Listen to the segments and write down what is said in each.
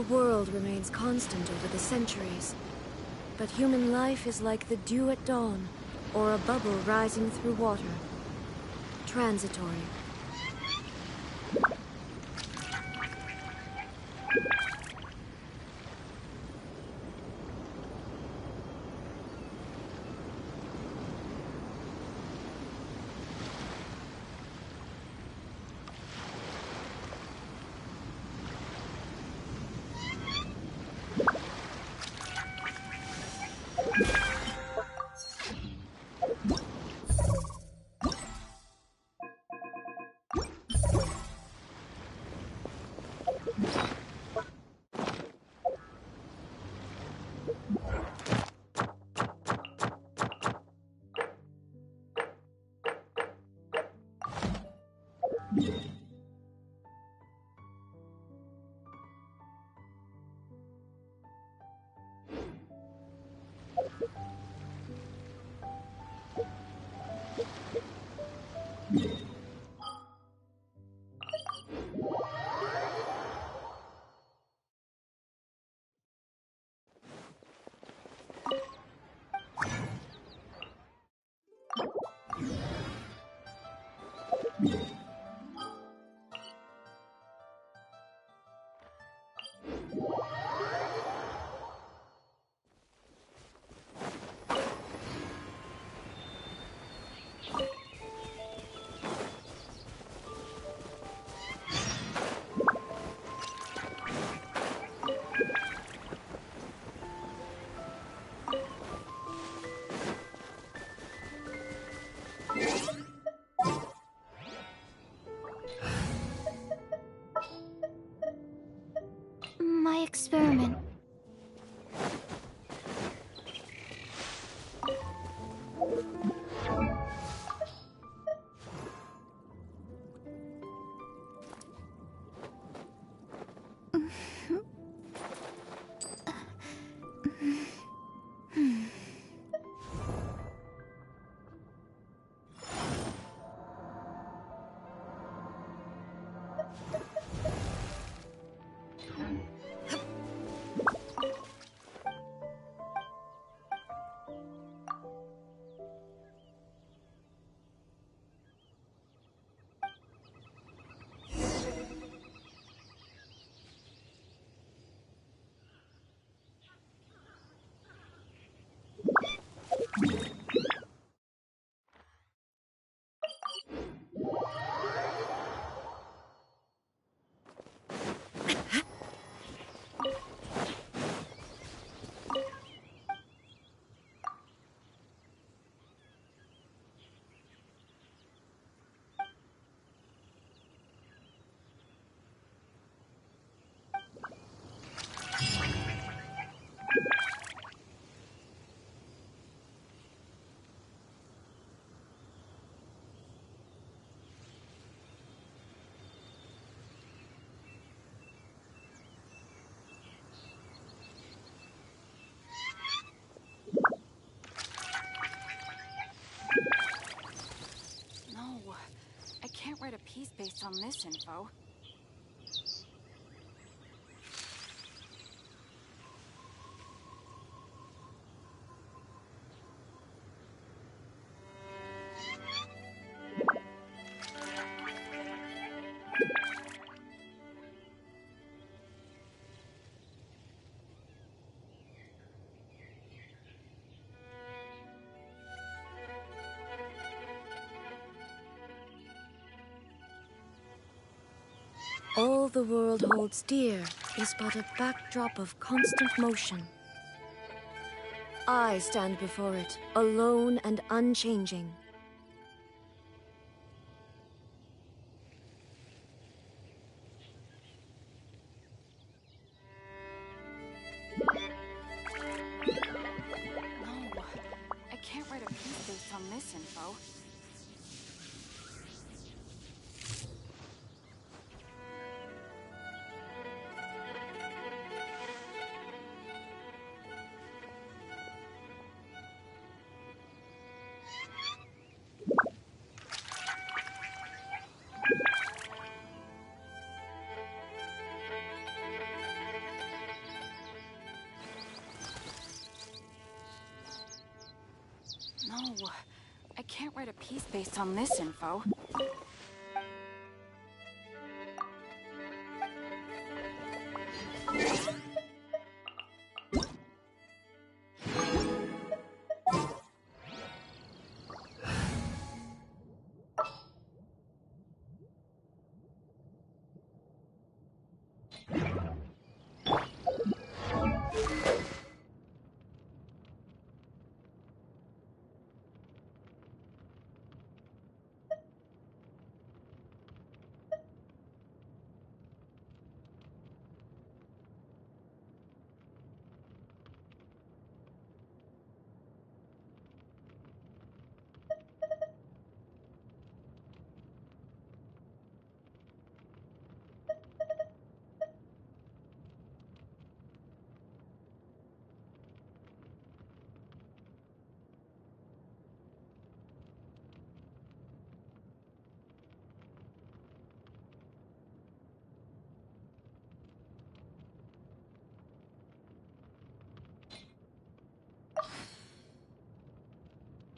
world remains constant over the centuries. But human life is like the dew at dawn, or a bubble rising through water. Transitory. My experiment. I can't write a piece based on this info. All the world holds dear is but a backdrop of constant motion. I stand before it, alone and unchanging. No, I can't write a piece based on this info. piece based on this info.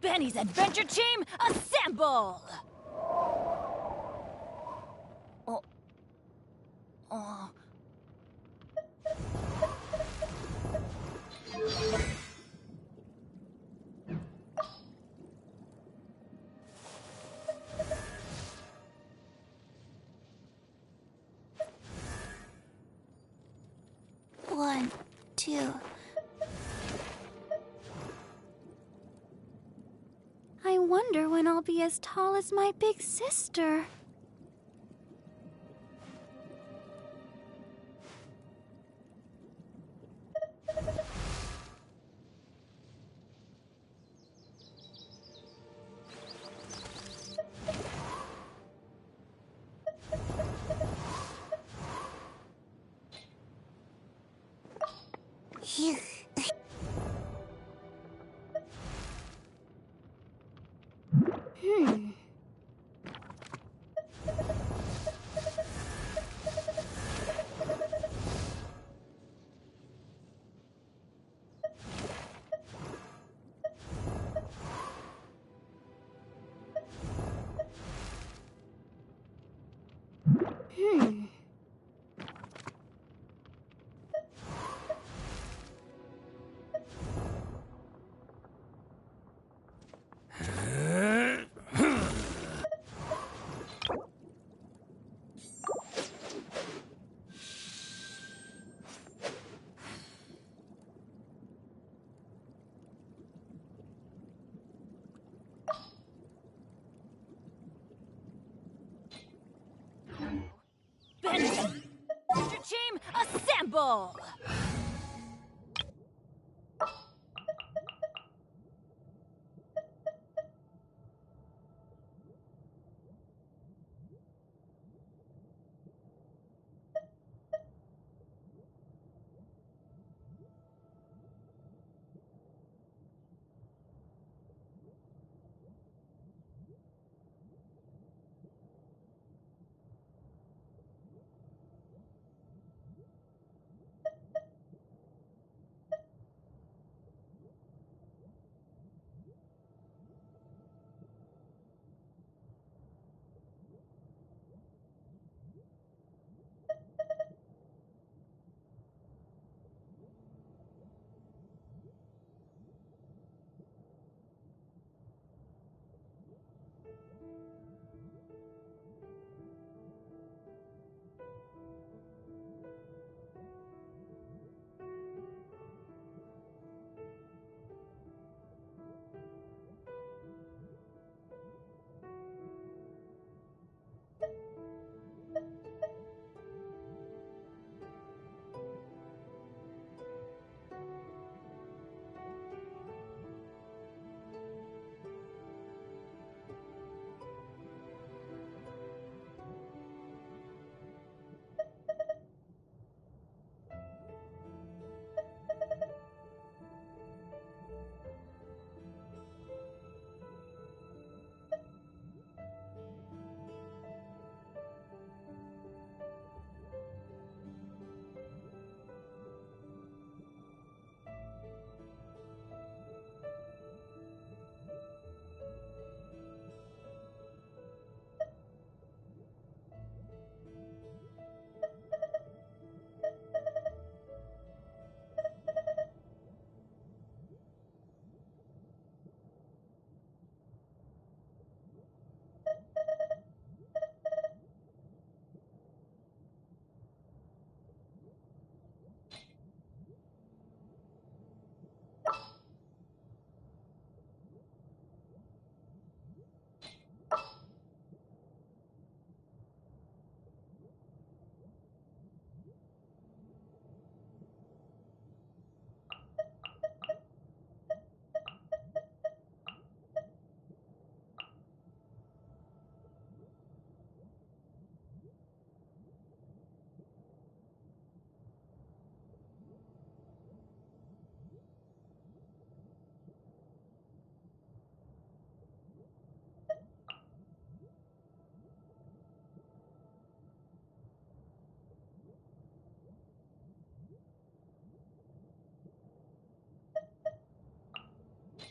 Benny's adventure team, assemble! Oh. Oh. One, two. I wonder when I'll be as tall as my big sister. Phew. Benny's adventure team, assemble!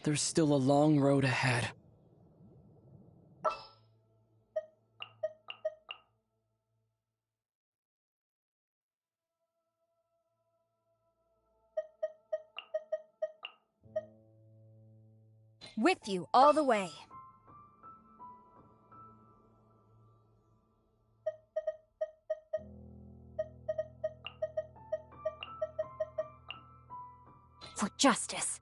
there's still a long road ahead. With you all the way. For justice.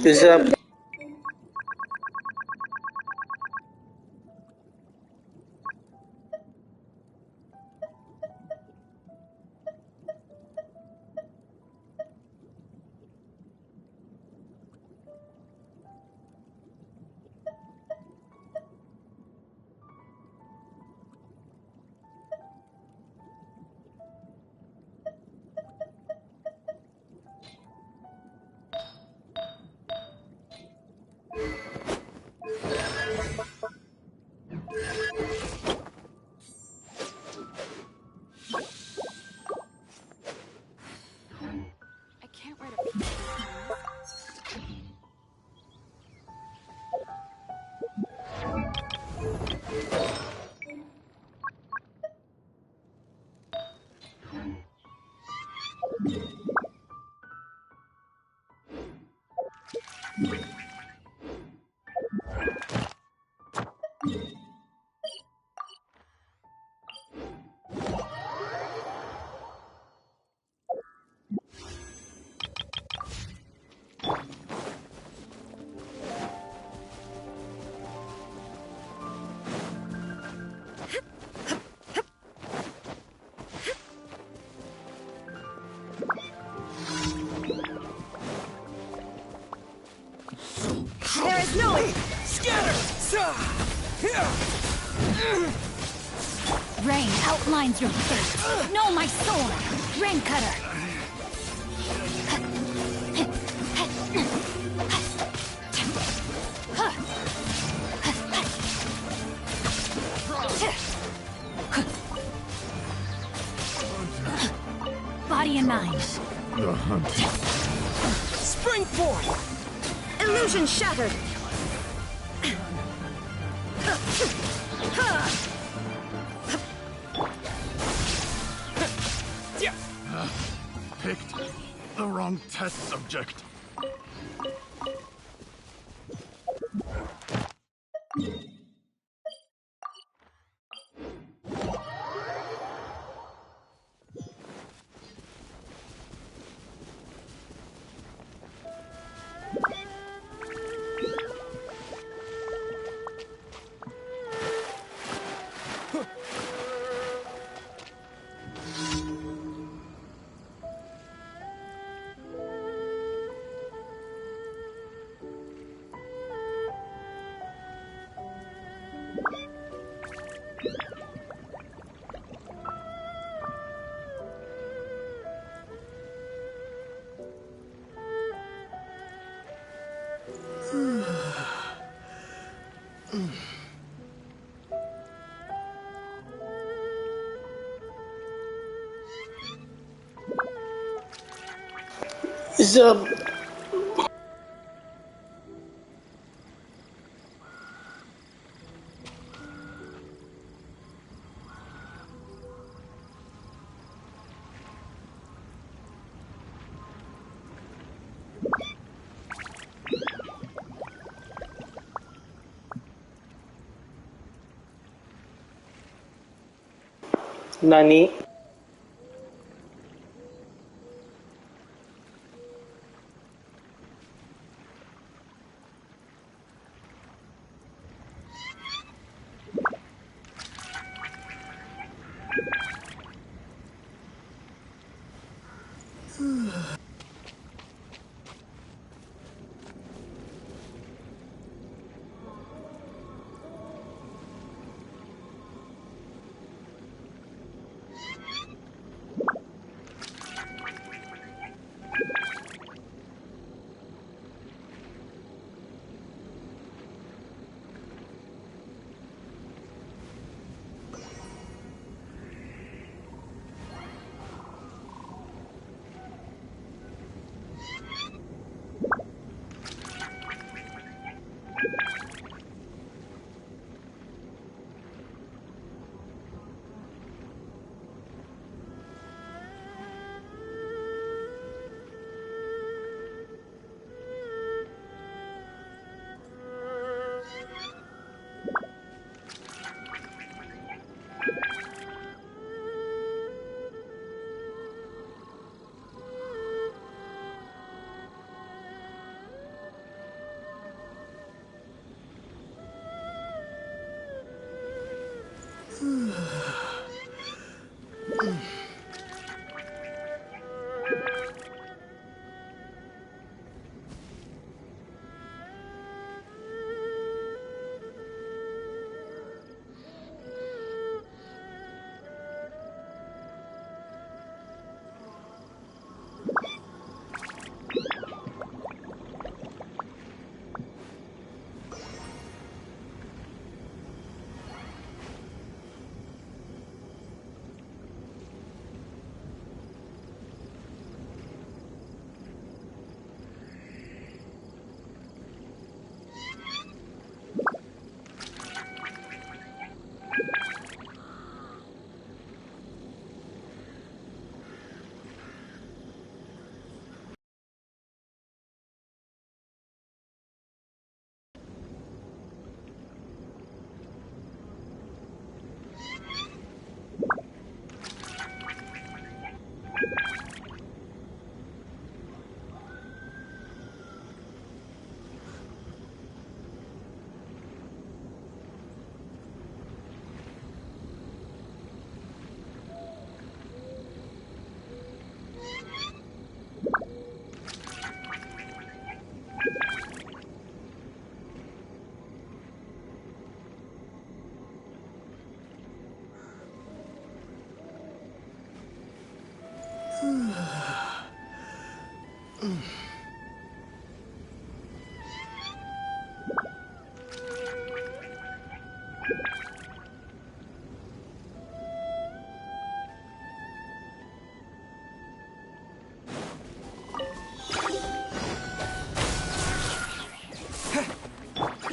This is I can't write a piece based on this. There is no rain outlines your fate. Know my sword, Rain Cutter. Body and mind. The hunt. Spring forth. Illusion shattered. picked the wrong test subject. Zub. Nani?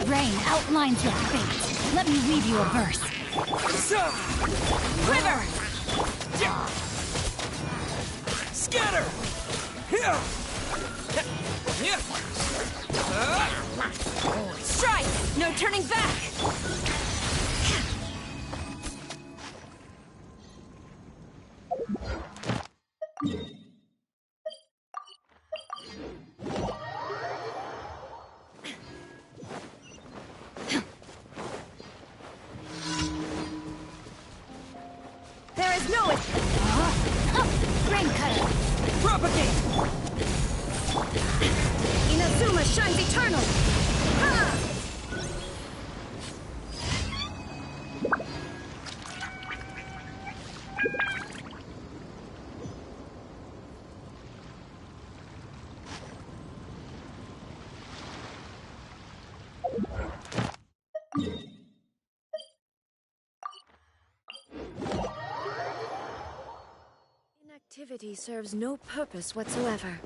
Rain outlines your fate. Let me read you a verse. Quiver! Get her! Strike! No turning back! There is no Rain cutter! Propagate! Inazuma shines eternal! Ha! Inactivity serves no purpose whatsoever.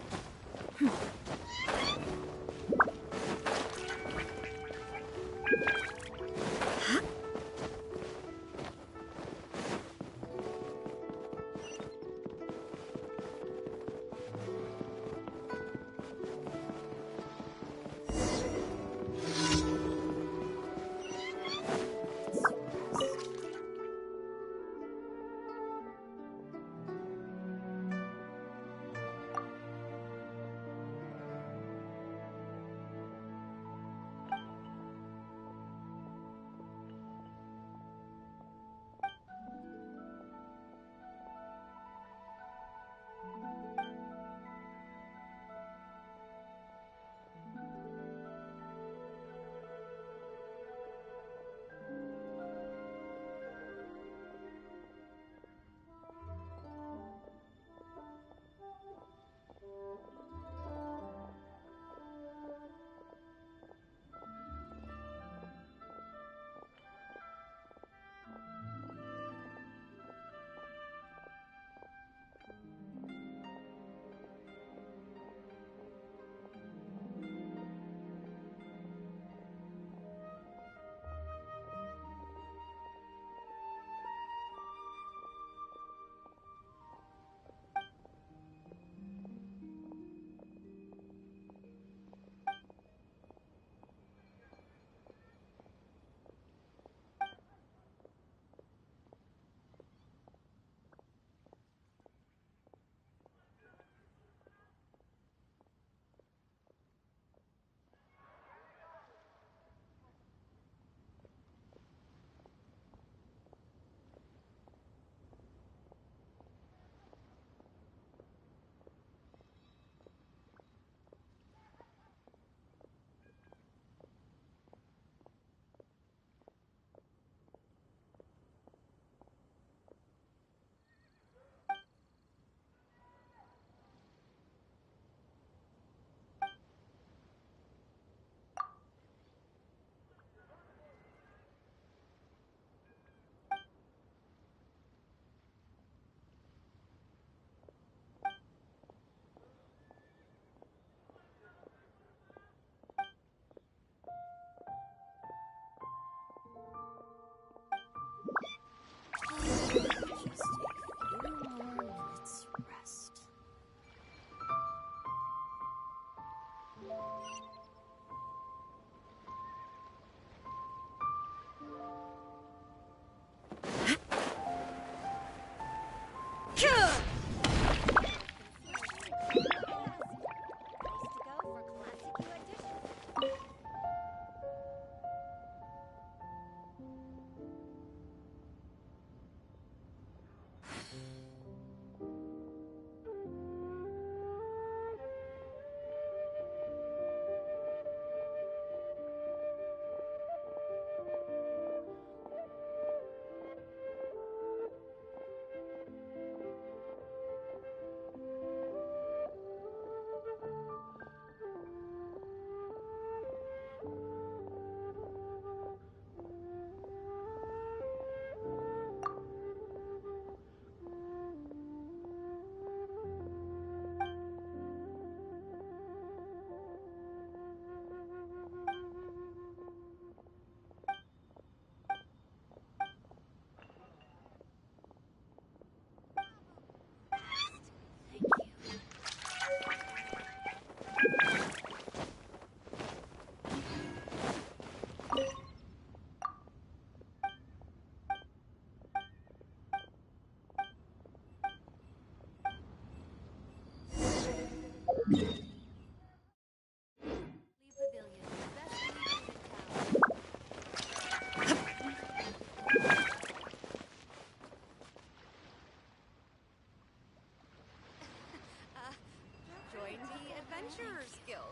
Adventurers Guild.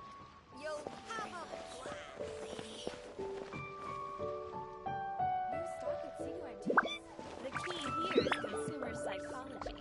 You'll have a blast. New stock at Single Antiques. The key here is consumer psychology.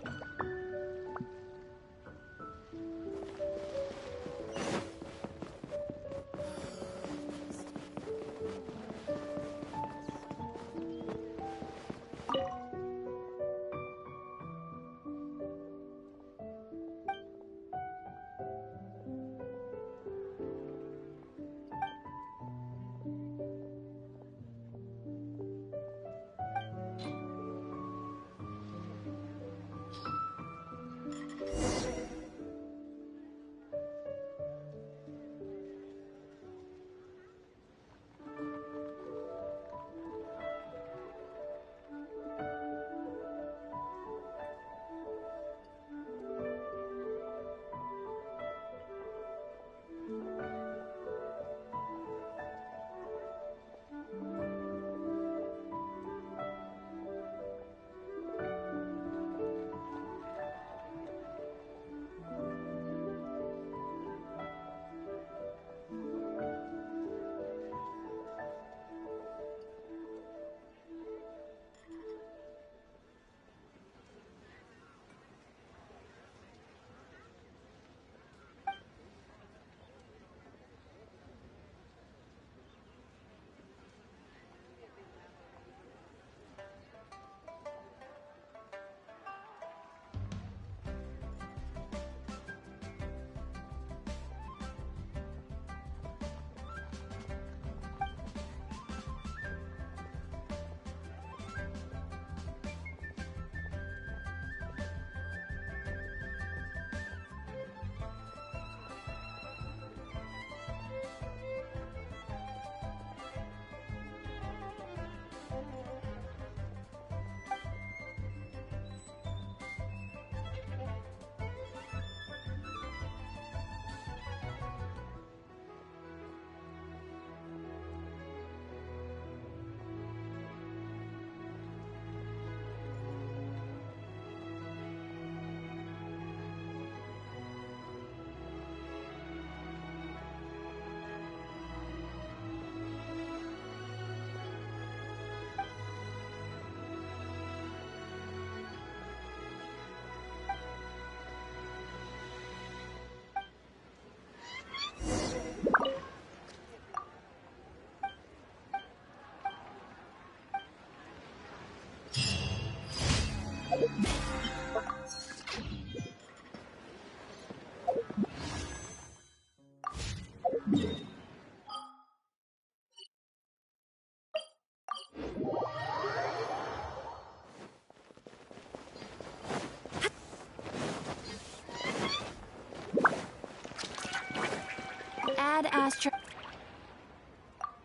Add Astro.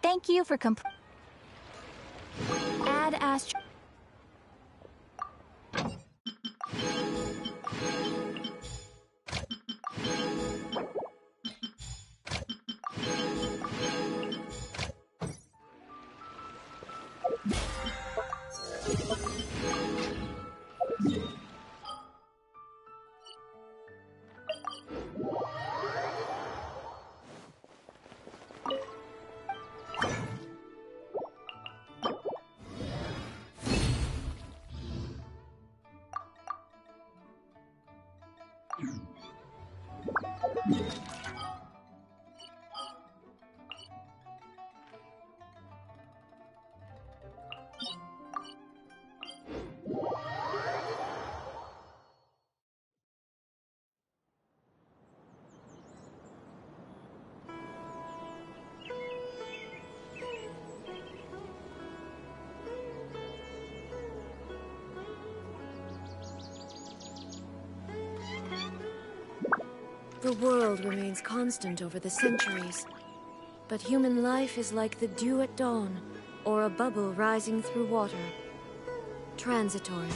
Thank you for Add Astro. The world remains constant over the centuries, but human life is like the dew at dawn, or a bubble rising through water. Transitory.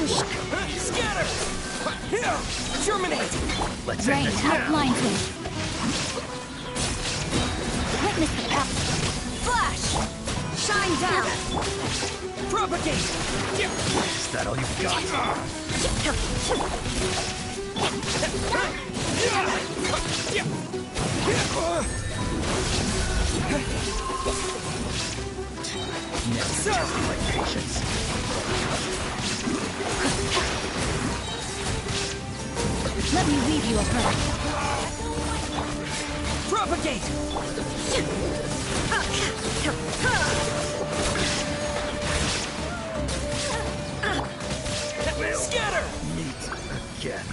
Scatter! Here! Terminate! Let's Rain end this now. outlines him. Witness the power. Flash! Shine down! Propagate! Is that all you've got? Never test my patience. Let me weave you a breath. Propagate! Scatter! Meet again.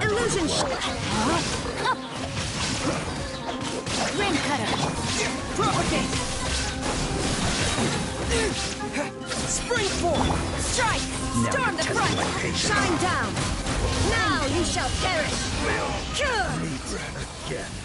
Illusion Ring cutter. Propagate! Springboard! Strike! Never Storm the test front! my patience. Shine down! Now you shall perish! Meet again.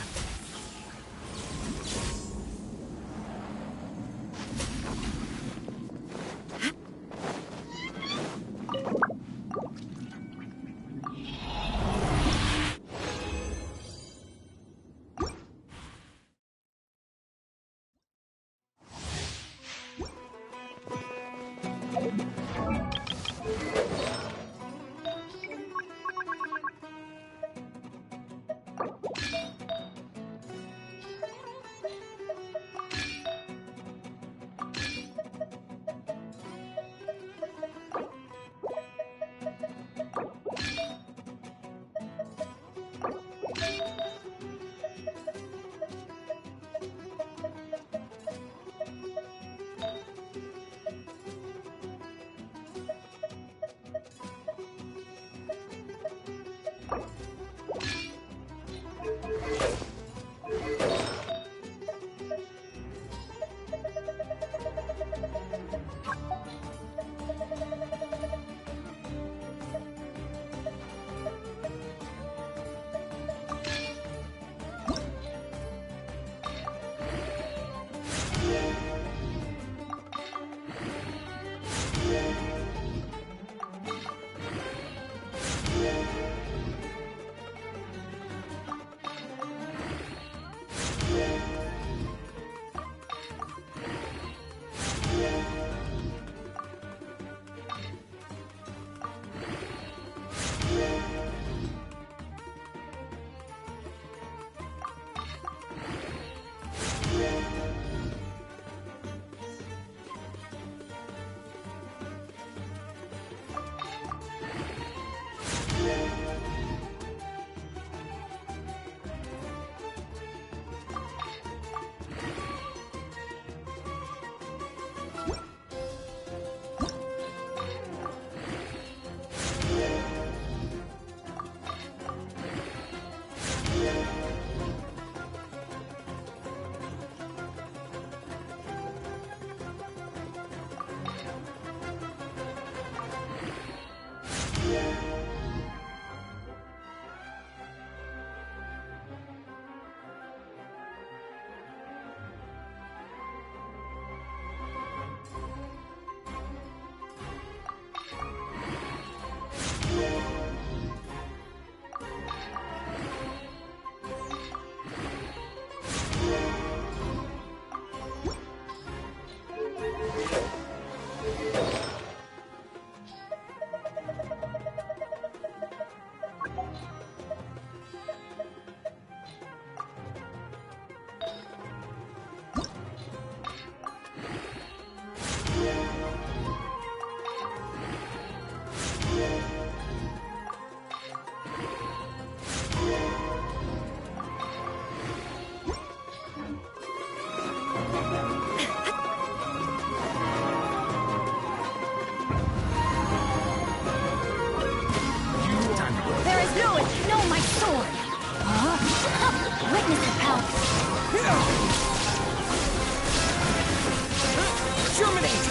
Germinate!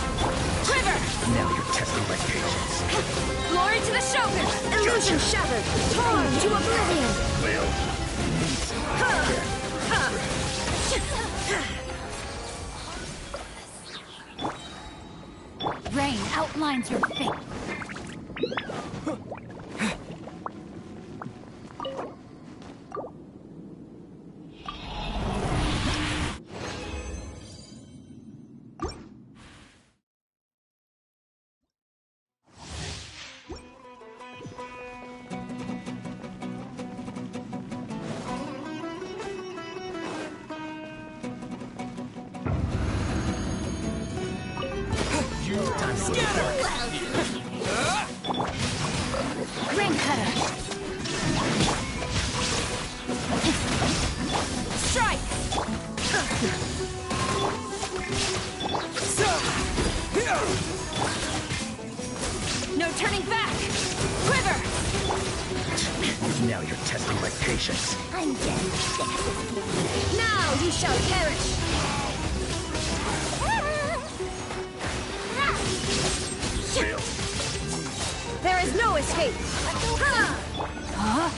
Quiver! Now you're testing my patience. Glory to the Shogun! Illusion shattered! Torn to oblivion! Will Rain outlines your fate. Rain cutter. Strike. No turning back. Quiver. now you're testing my patience. I'm getting sick of this game. Now you shall perish! Will There is no escape! Ha! Huh?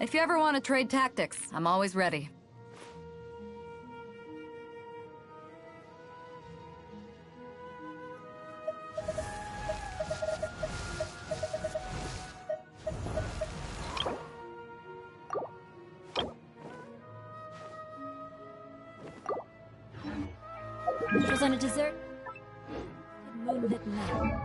If you ever want to trade tactics, I'm always ready. It was on a desert moonlit night.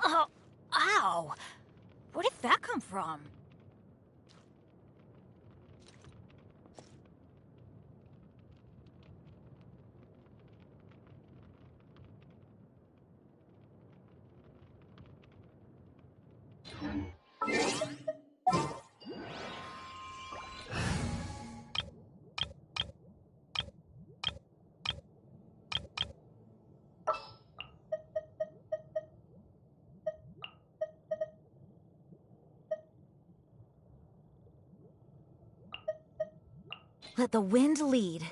Oh, ow! Where did that come from? Let the wind lead.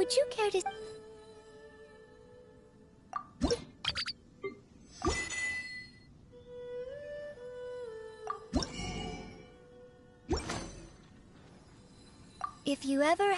Would you care to... If you ever...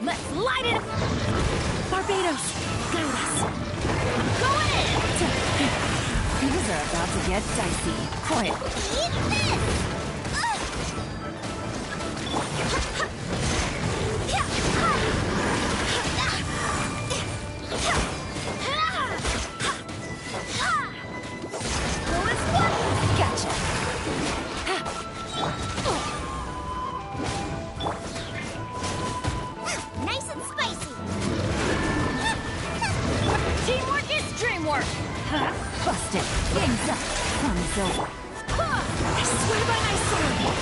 Let's light it! Barbados, guide us. Going in! Things are about to get dicey. Quiet. Eat this! Gotcha. Nice and spicy. Teamwork is dreamwork! Busted. Game's up. Fun's over. I swear by my sword!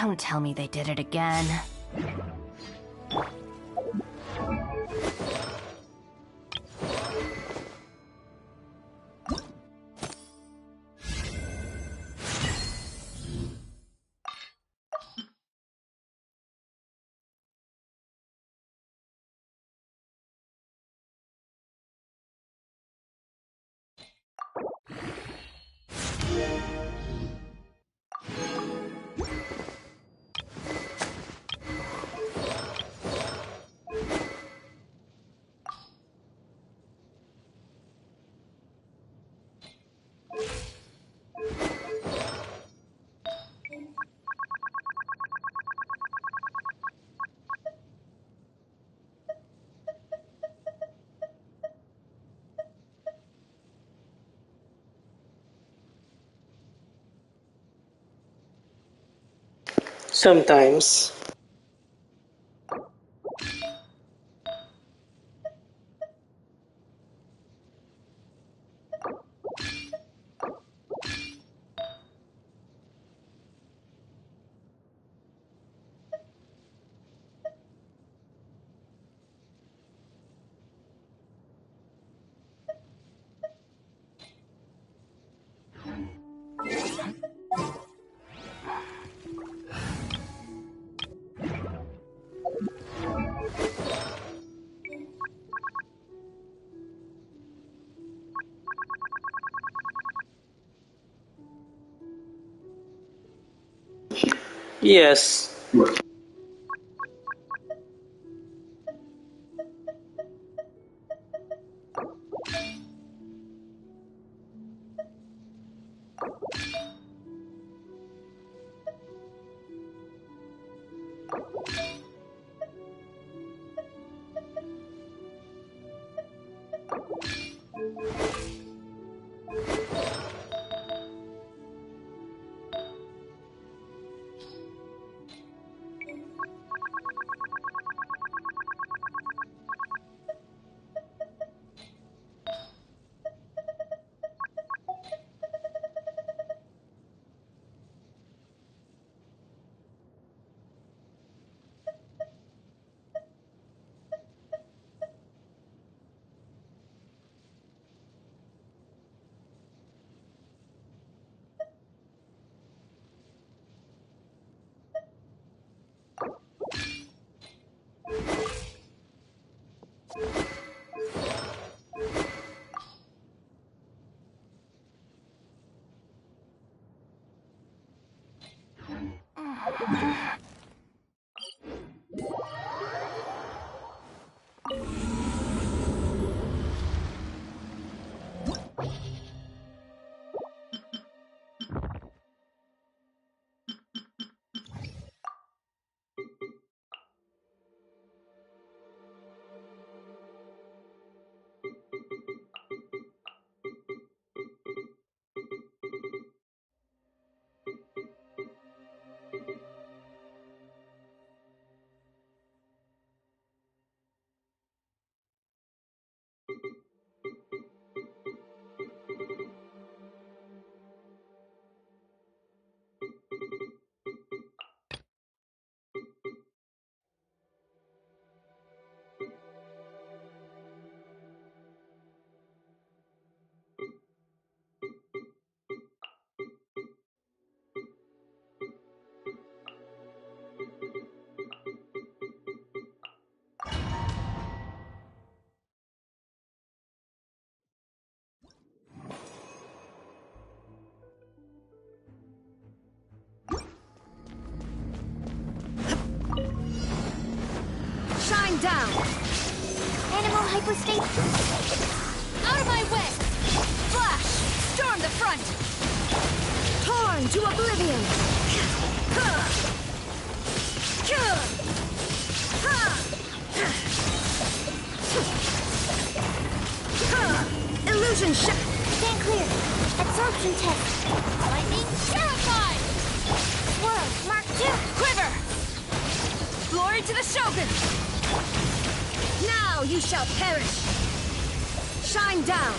Don't tell me they did it again. Sometimes. Yes. Shine down! Animal hypostate. Out of my way! Flash! Storm the front! Torn to oblivion! Illusion shot! Stand clear. Absorption test. Lightning terrified! Swirl. Mark 2. Quiver! Glory to the Shogun! Now you shall perish! Shine down!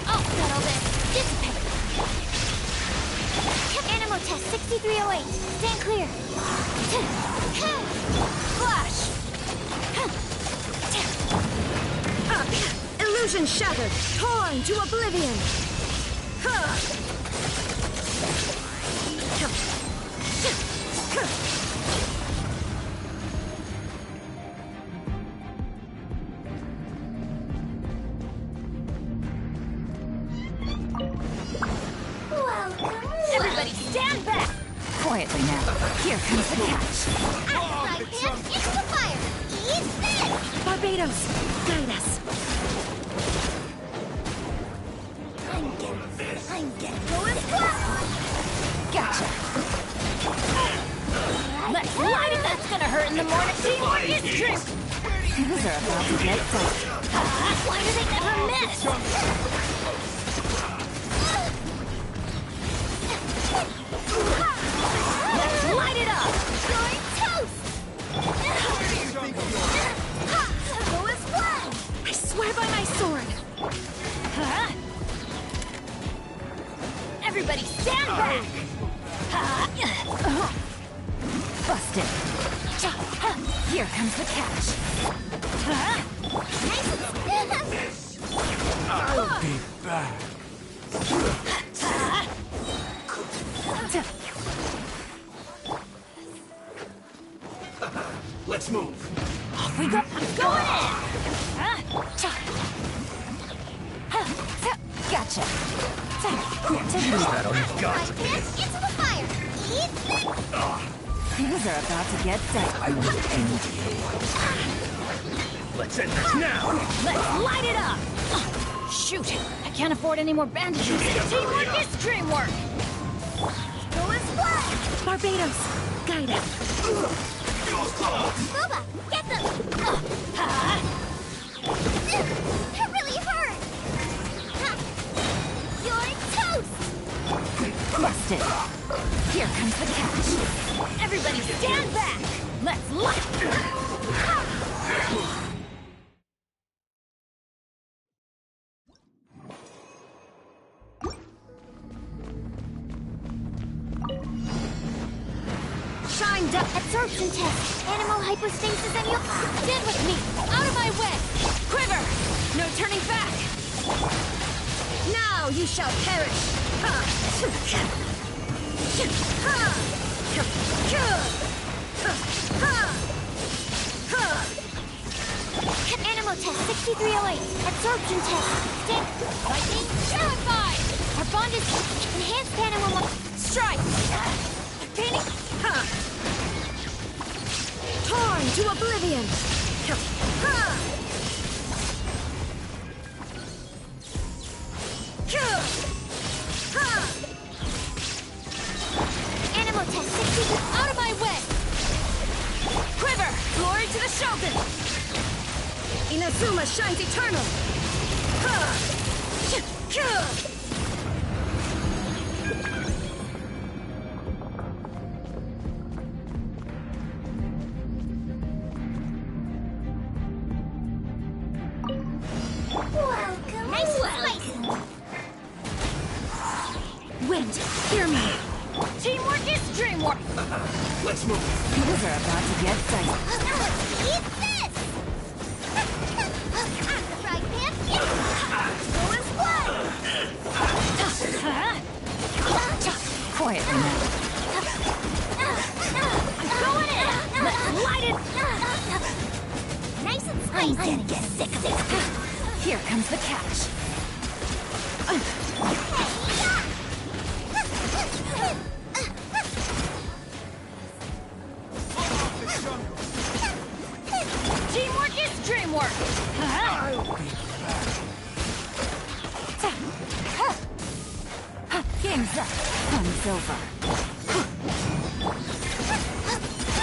I'll settle this! Dissipate! Animal test 6308. Stand clear. Flash! Illusion shattered! Torn to oblivion! Everybody stand back! Quietly now. Here comes the catch. Outside hand into the fire. Eat this. Barbados, guide us! I'm getting going flat. Gotcha. Let's light it! That's gonna hurt in the morning. Teamwork is trick! Things are about to get dicey. Why do they never miss? Let's light it up! Going toast. Go as planned. I swear by my sword! Huh? Everybody stand back! Busted. Here comes the catch. I'll be back. Let's move. Off we go. Going in! Gotcha. Take Is that all you got? Into the fire! Eat this! Things are about to get dicey. I will end you. Let's end this now! Let's light it up! Shoot! I can't afford any more bandages. Teamwork is dreamwork! Go and splash! Barbados, guide us. Booba, get them! That really hurt! Ha. You're toast! Busted. Here comes the catch. Everybody stand back! Let's light! Shine down! Absorption test! Animal hypostasis and you... Stand with me! Out of my way! Quiver! No turning back! Now you shall perish! Animal test 6308. Absorption test. Stand... Lightning terrified! Our bond is... Enhanced animal... Strike! Painting... Torn to oblivion! Animal test 62... Out of my way! Quiver! Glory to the Shogun! Inazuma shines eternal! Welcome. Nice spicy. Wind, hear me. Teamwork is dreamwork! Let's move. Things are about to get dicey. Eat this! I'm the fried pan. Go and splash! Quietly now. I'm going in! Let's light it! Nice and spicy. I'm gonna get sick of it. Here comes the catch. Teamwork is dreamwork! Game's up. Fun's over.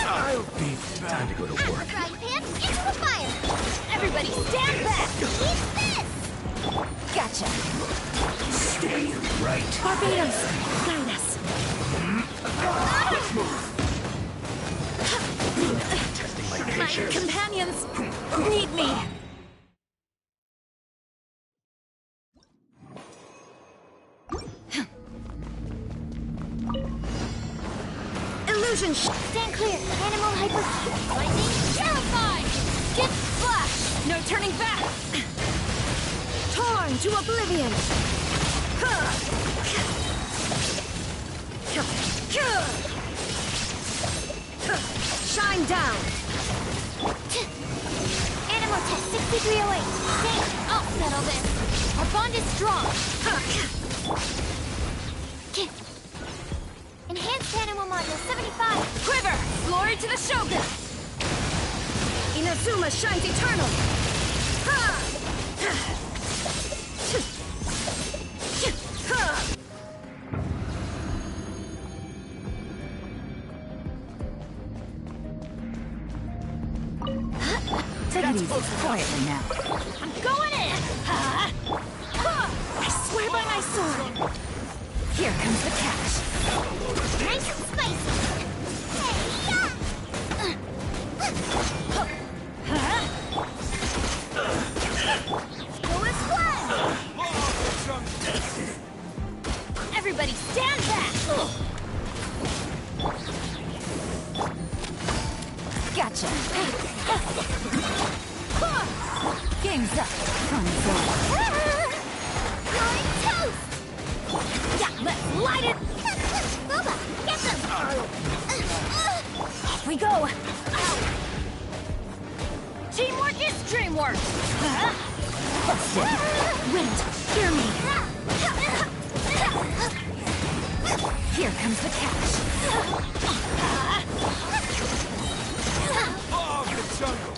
I'll be back. Time to go to I'm the work. fried pan. Into the fire! Everybody stand back! Eat this! Gotcha. Stay right. Barbados, guide us. Testing my My patience. companions need me. Illusion Stand clear. Animal hyper... Lightning terrified! Get flash! No turning back! torn to oblivion! Shine down! Animal test 6308. Stay... I'll settle this. Our bond is strong. Enhanced animal module 75. Quiver! Glory to the Shogun! Inazuma shines eternal! Take it easy, quietly now. I'm going in! I swear by my sword. Here comes the catch. Nice and spicy. Hey, go and splash! Everybody stand back! Gotcha. Game's up. Fun's over. Going toast! Yeah, let's light it. Booba, get them! Off we go. Teamwork is dreamwork! Busted. Wind, hear me. Here comes the catch. Oh, the jungle!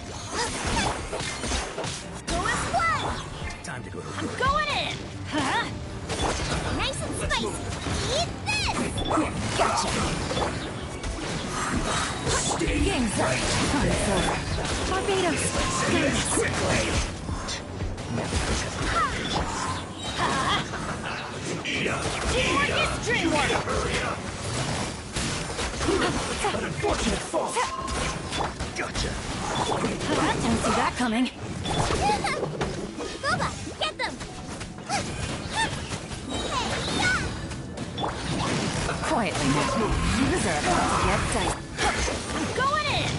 Going flat! Time to go to I'm work. going in! Huh? Nice and spicy! Eat this! Gotcha. Game's up. It's over. Barbados. Quickly! Teamwork is dreamwork! Hurry up! An unfortunate fall! Gotcha! Don't see that coming. Boba, get them! Quietly now. You deserve to get diced. I'm going in!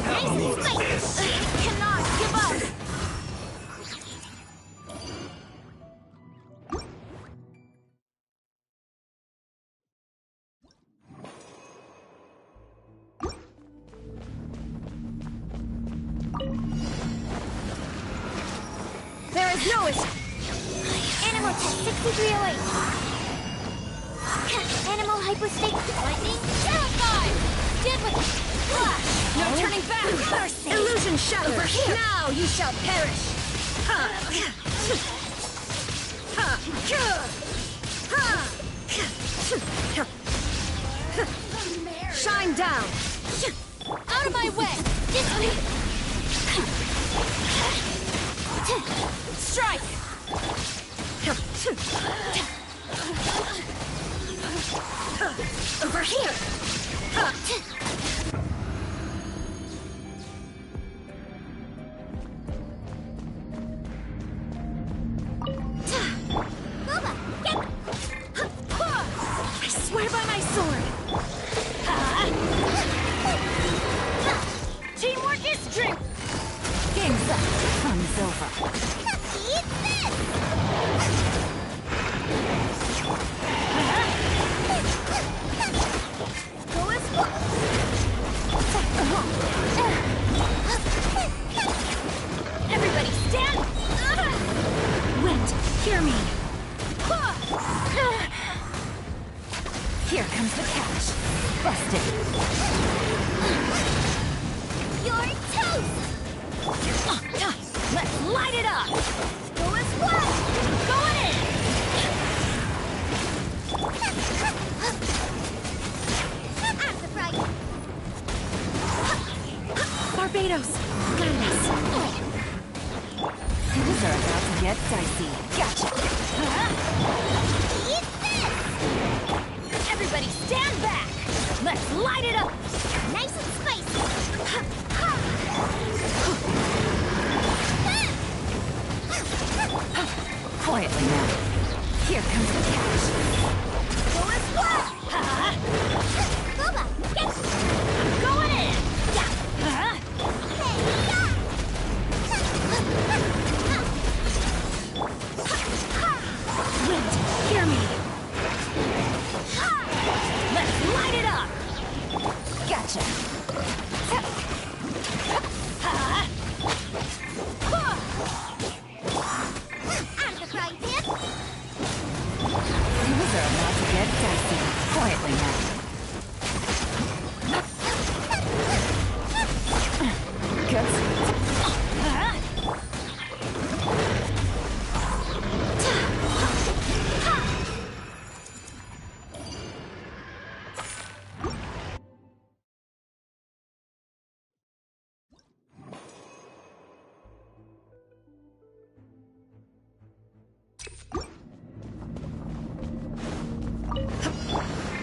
Nice and spicy! Cannot give up! There is no escape. Animal test 6308. Animal hypostate. Lightning. Terrified. Dead with flash. No turning back. Mercy. Illusion shattered. Over here. Now you shall perish. Shine down. Out of my way. This way. Strike. Over here. Boba, get them. I swear by my sword. Teamwork is dream. Game's up. Fun's over. Eat this. Go as well. Everybody stand. Wind, hear me. Here comes the catch. Busted. You're toast. Let's light it up. Go as well. Going in. I'm surprised. Barbados, guide us. Things are about to get dicey. Gotcha. Eat this. Everybody stand back. Let's light it up. Nice and spicy. Quietly now. Here comes the catch. Go as well. Boba, get Going in. Wind, hear me. Let's light it up. Gotcha. I'm the frying pan. Things are about to get dicey. Quietly now. Good.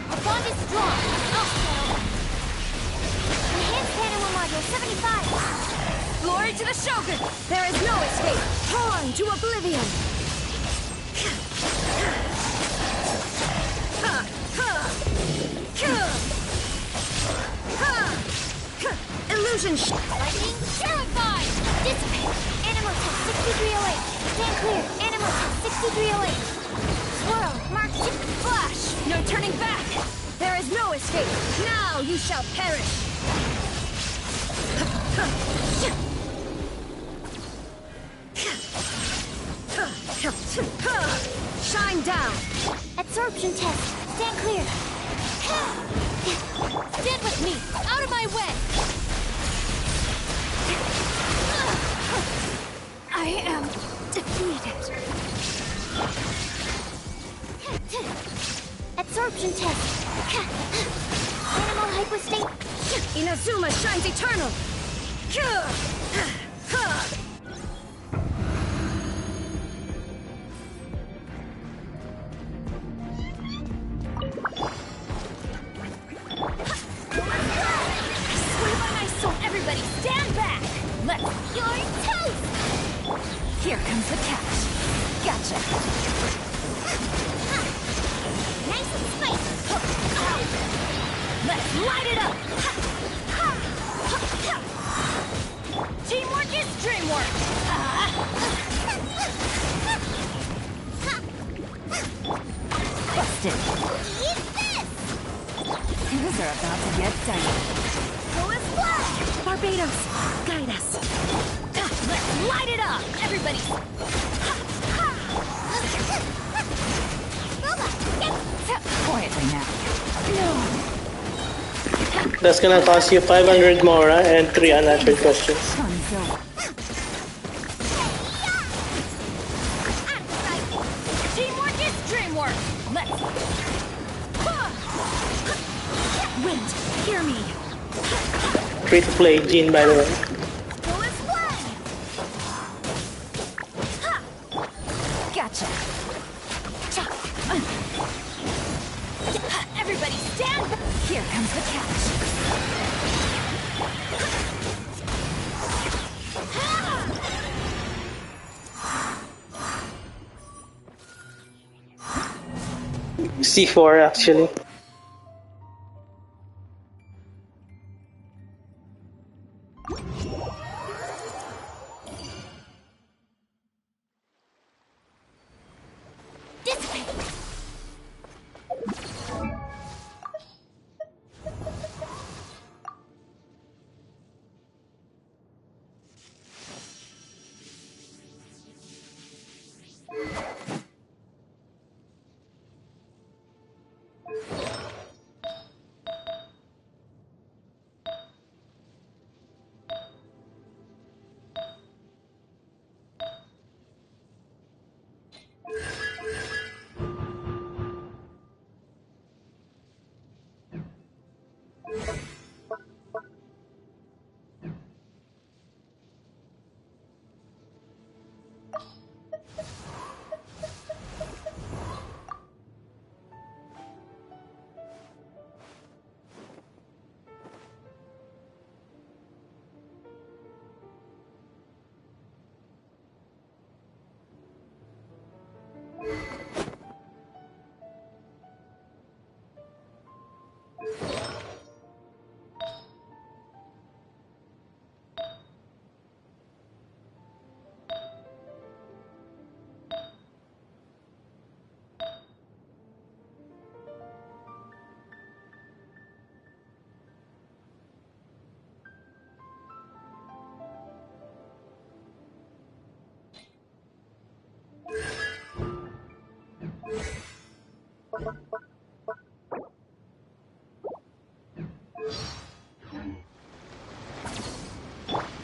Our bond is strong. Enhanced animal module 75. Glory to the Shogun! There is no escape! Torn to oblivion! Illusion Lightning terrified. Dissipate. Animal test 6308. Stand clear. Animal test 6308. Swirl. Mark Flash! No turning back! There is no escape! Now you shall perish! Absorption test. Stand clear. Stand with me! Out of my way! I am defeated. Absorption test. Animal hypostate. Inazuma shines eternal! Everybody stand back! Let's... You're toast! Here comes the catch. Gotcha. Nice and spicy. Let's light it up! Teamwork is dreamwork! Busted! Eat this! Things are about to get dicey. Go as flash! Barbados, guide us. Let's light it up! Everybody! Quietly now. No! That's gonna cost you 500 Mora and 3 unanswered questions. Fun's over. Teamwork is dreamwork! Let's... Wind, hear me! Free to play, Jean, by the way. Go as one! Gotcha! Everybody stand back! Here comes the catch! C4 actually.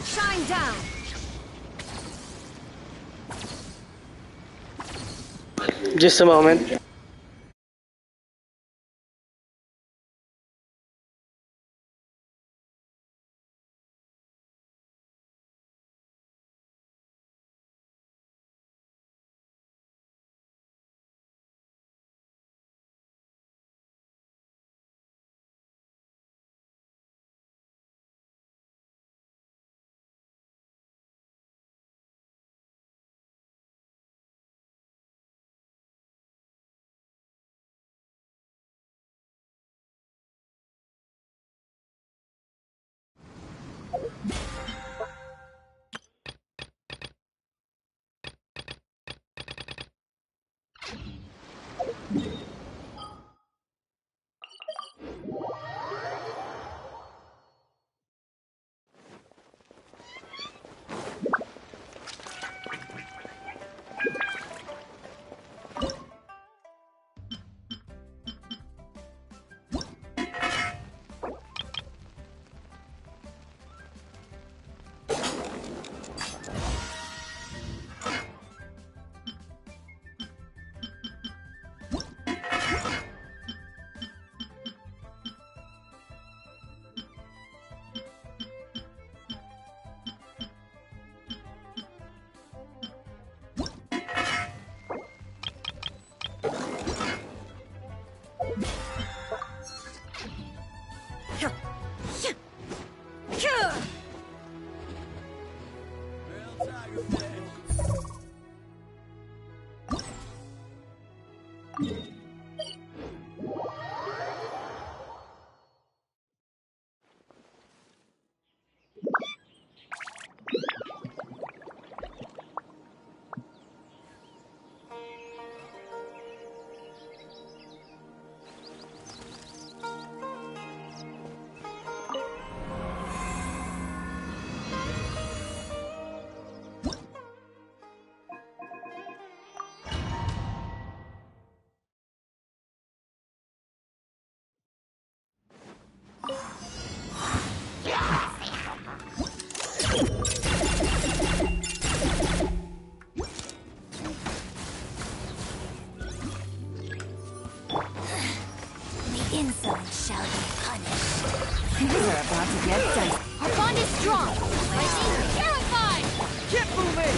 Shine down! Just a moment. Some shall be punished. Things are about to get dicey. Our bond is strong. Lightning terrified. Keep moving!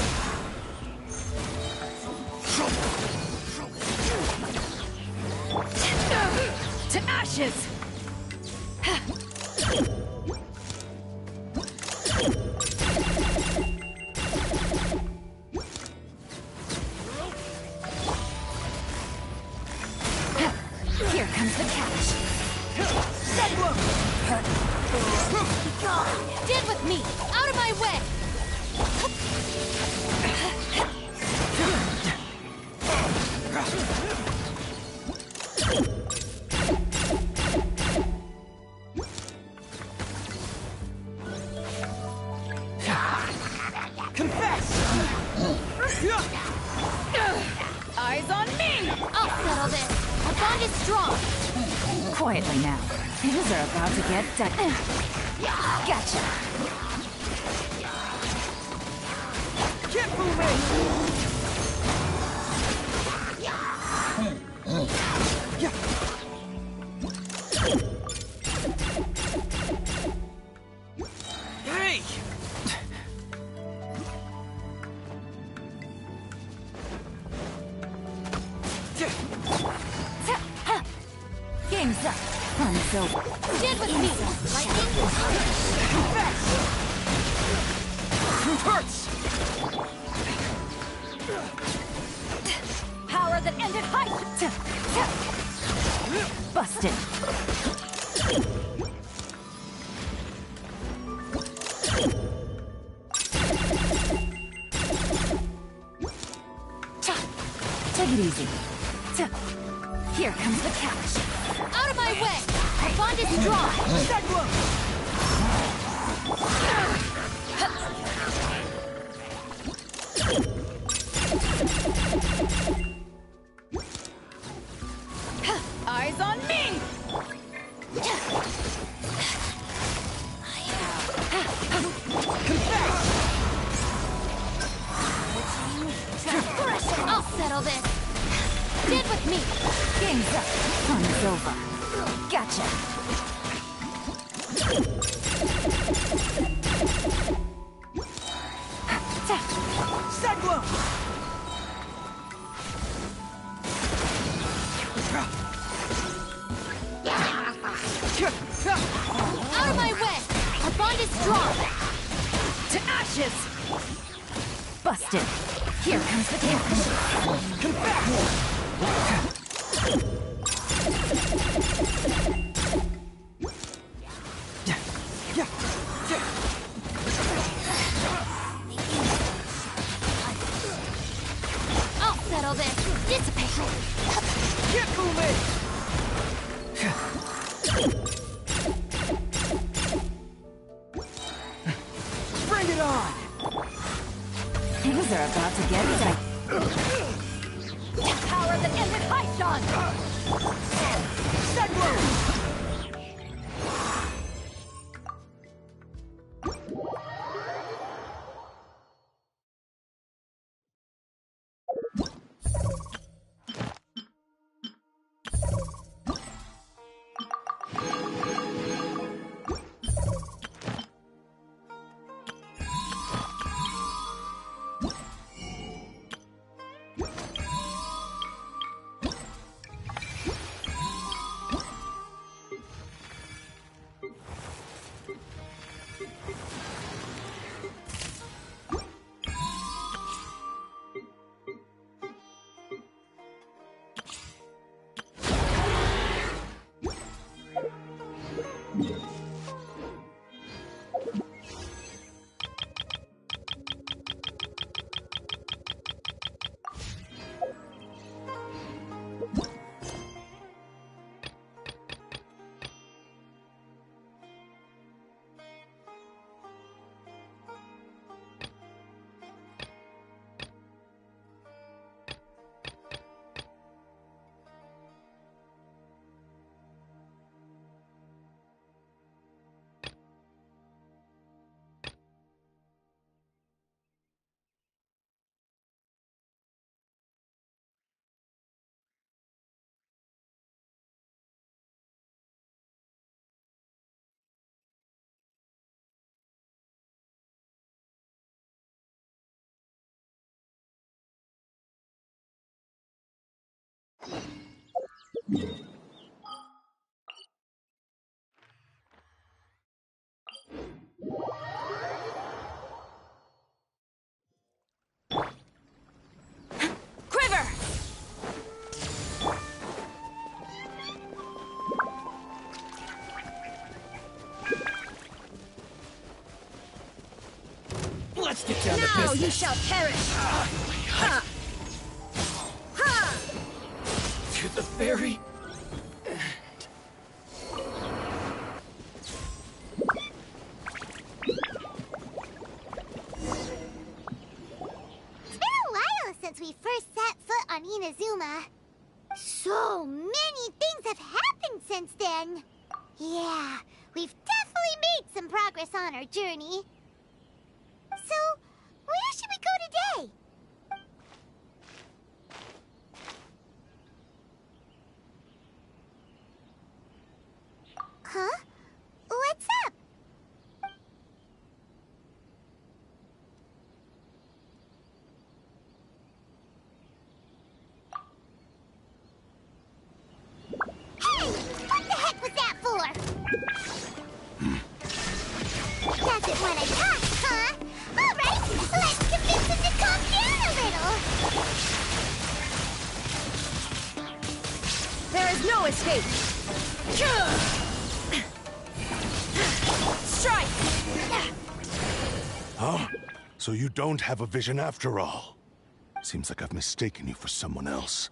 To ashes! Here comes the catch. Stand with me. Out of my way. Eyes on me! I'll settle this. Our bond is strong. Quietly now. Things are about to get dicey. Gotcha. Keep moving! Hey! Game's up. Fun's over. Stand with me. Lightning Hurts! Power that ended high. Busted. Take it easy. Here comes the catch. out of my way. Our bond is strong. Eyes on me! I'll settle this. Stand with me. Game's up. Fun's over. Gotcha. Out of my way. Our bond is strong. To ashes! Busted. Here comes the catch. I'll settle this. Dissipate. Get moving! Bring it on! Things are about to get tight. Power that ended high, Sean! Quiver! Let's get down to Now business. you shall perish! Ha! Ha! To the very It's been a while since we first set foot on Inazuma. So many things have happened since then. Yeah, we've definitely made some progress on our journey. So, where should we go today? Huh? What's up? Hey! What the heck was that for? Doesn't want to talk, huh? All right, let's convince him to calm down a little. There is no escape! Strike! Huh? So you don't have a vision after all? Seems like I've mistaken you for someone else.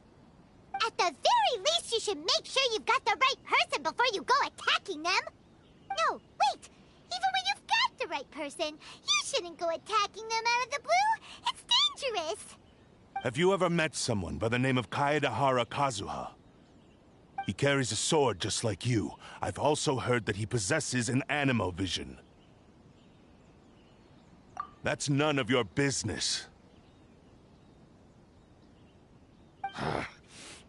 At the very least, you should make sure you've got the right person before you go attacking them. No, wait. Even when you've got the right person, you shouldn't go attacking them out of the blue. It's dangerous. Have you ever met someone by the name of Kaedahara Kazuha? He carries a sword just like you. I've also heard that he possesses an animo vision. That's none of your business.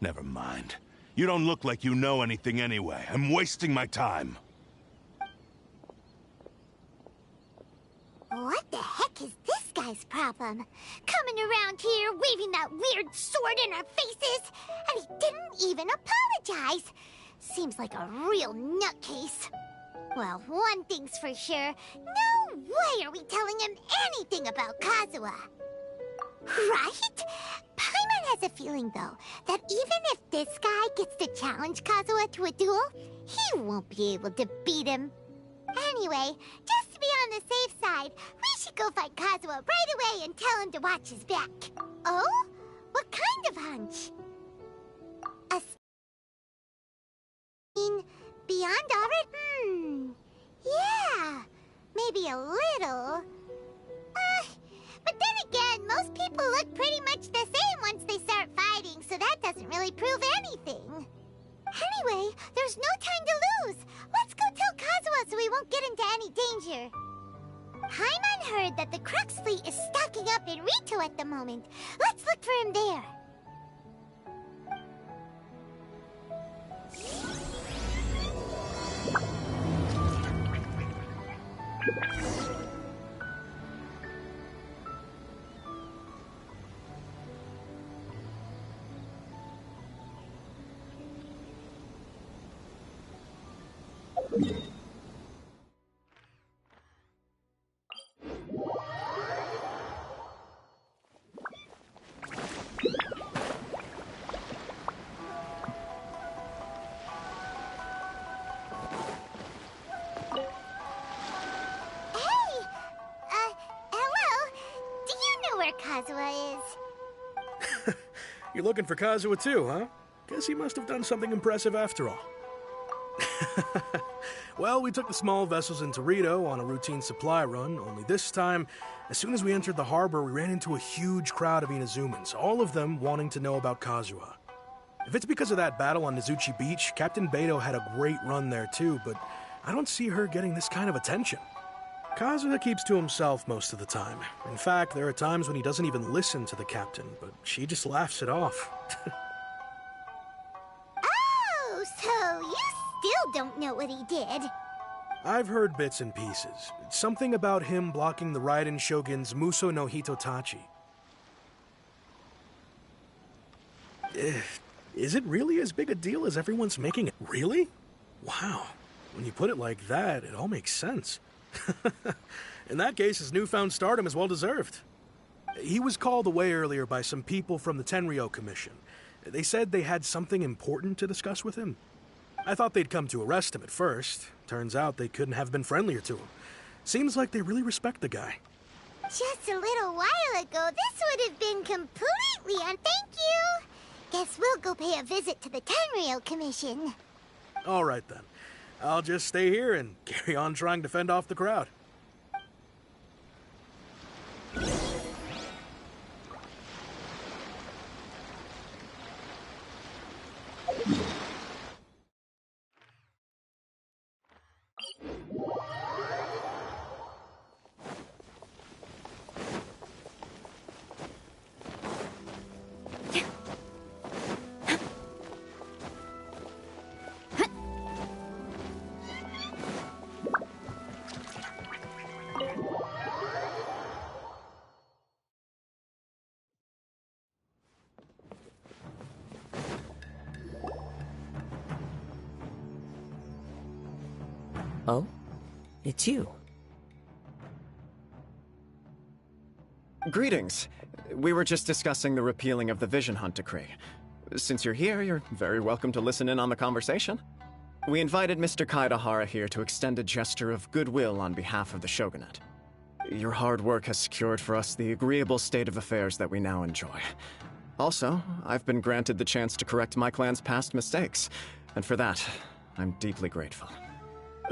Never mind. You don't look like you know anything anyway. I'm wasting my time. What the heck is this guy's problem? Coming around here, waving that weird sword in our faces, and he didn't even apologize. Seems like a real nutcase. Well, one thing's for sure. No way are we telling him anything about Kazuha. Right? Paimon has a feeling, though, that even if this guy gets to challenge Kazuha to a duel, he won't be able to beat him. Anyway, just to be on the safe side, we should go find Kazuha right away and tell him to watch his back. Oh? What kind of hunch? A beyond already? Yeah, maybe a little. But then again, most people look pretty much the same once they start fighting, so that doesn't really prove anything. Anyway, there's no time to lose. Let's go tell Kazuha so we won't get into any danger. Paimon heard that the Crux fleet is stocking up in Rito at the moment. Let's look for him there. Kazuha is. You're looking for Kazuha too, huh? Guess he must have done something impressive after all. Well, we took the small vessels into Rito on a routine supply run, only this time, as soon as we entered the harbor, we ran into a huge crowd of Inazumans, all of them wanting to know about Kazuha. If it's because of that battle on Nizuchi Beach, Captain Beto had a great run there too, but I don't see her getting this kind of attention. Kazuha keeps to himself most of the time. In fact, there are times when he doesn't even listen to the captain, but she just laughs it off. Oh, so you still don't know what he did? I've heard bits and pieces. It's something about him blocking the Raiden Shogun's Muso no Hitotachi. Is it really as big a deal as everyone's making it? Really? Wow. When you put it like that, it all makes sense. In that case, his newfound stardom is well deserved. He was called away earlier by some people from the Tenryou Commission. They said they had something important to discuss with him. I thought they'd come to arrest him at first. Turns out they couldn't have been friendlier to him. Seems like they really respect the guy. Just a little while ago, this would have been completely thank you. Guess we'll go pay a visit to the Tenryou Commission. All right, then. I'll just stay here and carry on trying to fend off the crowd. Oh? It's you. Greetings. We were just discussing the repealing of the Vision Hunt Decree. Since you're here, you're very welcome to listen in on the conversation. We invited Mr. Kaedahara here to extend a gesture of goodwill on behalf of the Shogunate. Your hard work has secured for us the agreeable state of affairs that we now enjoy. Also, I've been granted the chance to correct my clan's past mistakes, and for that, I'm deeply grateful.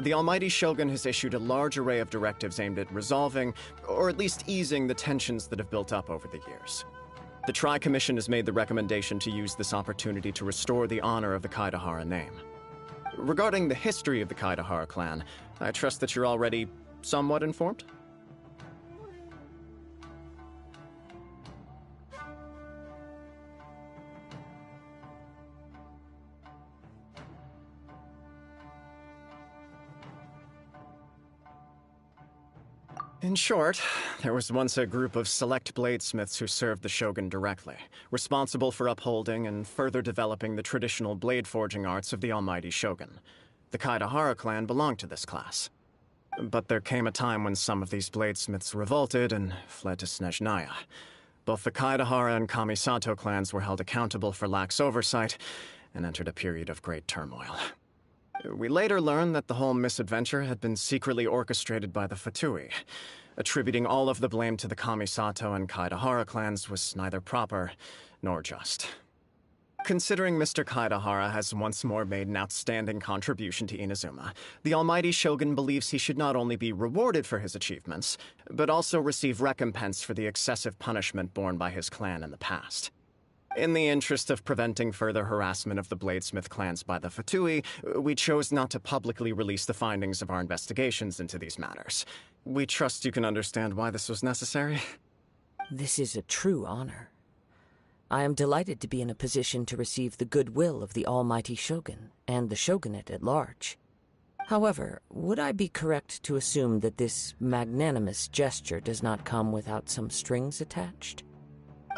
The Almighty Shogun has issued a large array of directives aimed at resolving, or at least easing, the tensions that have built up over the years. The Tri-Commission has made the recommendation to use this opportunity to restore the honor of the Kaedahara name. Regarding the history of the Kaedahara clan, I trust that you're already somewhat informed? In short, there was once a group of select bladesmiths who served the Shogun directly, responsible for upholding and further developing the traditional blade forging arts of the Almighty Shogun. The Kaedahara clan belonged to this class. But there came a time when some of these bladesmiths revolted and fled to Snezhnaya. Both the Kaedahara and Kamisato clans were held accountable for lax oversight and entered a period of great turmoil. We later learned that the whole misadventure had been secretly orchestrated by the Fatui. Attributing all of the blame to the Kamisato and Kaedahara clans was neither proper nor just. Considering Mr. Kaedahara has once more made an outstanding contribution to Inazuma, the Almighty Shogun believes he should not only be rewarded for his achievements, but also receive recompense for the excessive punishment borne by his clan in the past. In the interest of preventing further harassment of the bladesmith clans by the Fatui, we chose not to publicly release the findings of our investigations into these matters. We trust you can understand why this was necessary. This is a true honor. I am delighted to be in a position to receive the goodwill of the Almighty Shogun and the Shogunate at large. However, would I be correct to assume that this magnanimous gesture does not come without some strings attached?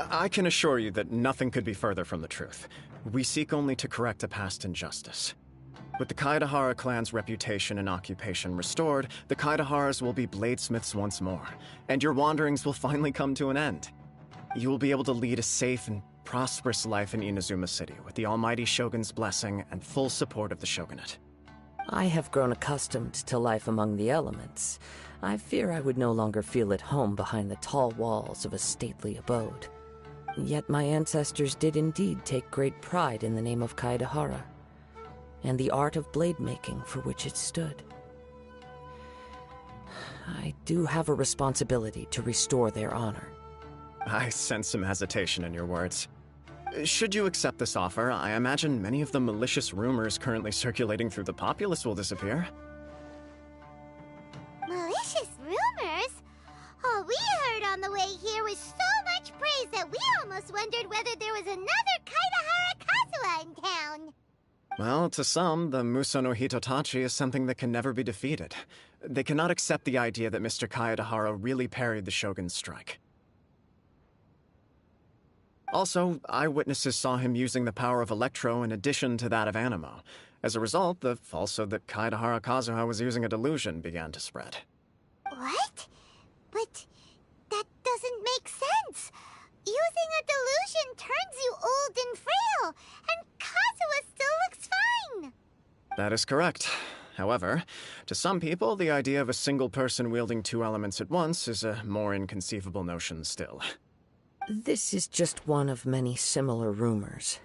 I can assure you that nothing could be further from the truth. We seek only to correct a past injustice. With the Kaedahara clan's reputation and occupation restored, the Kaedaharas will be bladesmiths once more, and your wanderings will finally come to an end. You will be able to lead a safe and prosperous life in Inazuma City with the Almighty Shogun's blessing and full support of the Shogunate. I have grown accustomed to life among the elements. I fear I would no longer feel at home behind the tall walls of a stately abode. Yet my ancestors did indeed take great pride in the name of Kaedahara, and the art of blade making for which it stood. I do have a responsibility to restore their honor. I sense some hesitation in your words. Should you accept this offer, I imagine many of the malicious rumors currently circulating through the populace will disappear. Malicious rumors? All we heard on the way here was so much praise that we almost wondered whether there was another Kaedahara Kazuha in town. Well, to some, the Muso no Hitotachi is something that can never be defeated. They cannot accept the idea that Mr. Kaedahara really parried the Shogun's strike. Also, eyewitnesses saw him using the power of Electro in addition to that of Animo. As a result, the falsehood that Kaedahara Kazuha was using a delusion began to spread. What? But that doesn't make sense. Using a delusion turns you old and frail, and Kazuha still looks fine. That is correct. However, to some people, the idea of a single person wielding two elements at once is a more inconceivable notion still. This is just one of many similar rumors.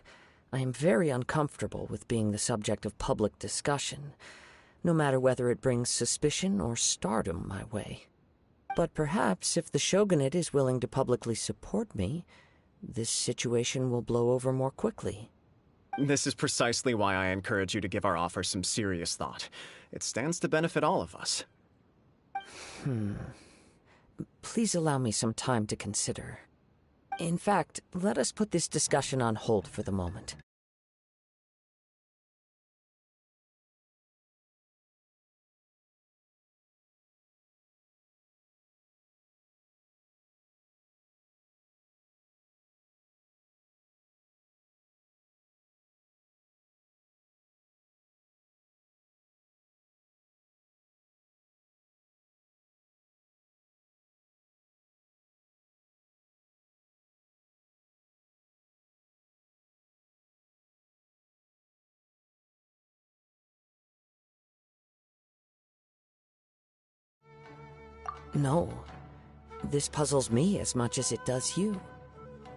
I am very uncomfortable with being the subject of public discussion, no matter whether it brings suspicion or stardom my way. But perhaps if the Shogunate is willing to publicly support me, this situation will blow over more quickly. This is precisely why I encourage you to give our offer some serious thought. It stands to benefit all of us. Please allow me some time to consider. In fact, let us put this discussion on hold for the moment. No. This puzzles me as much as it does you.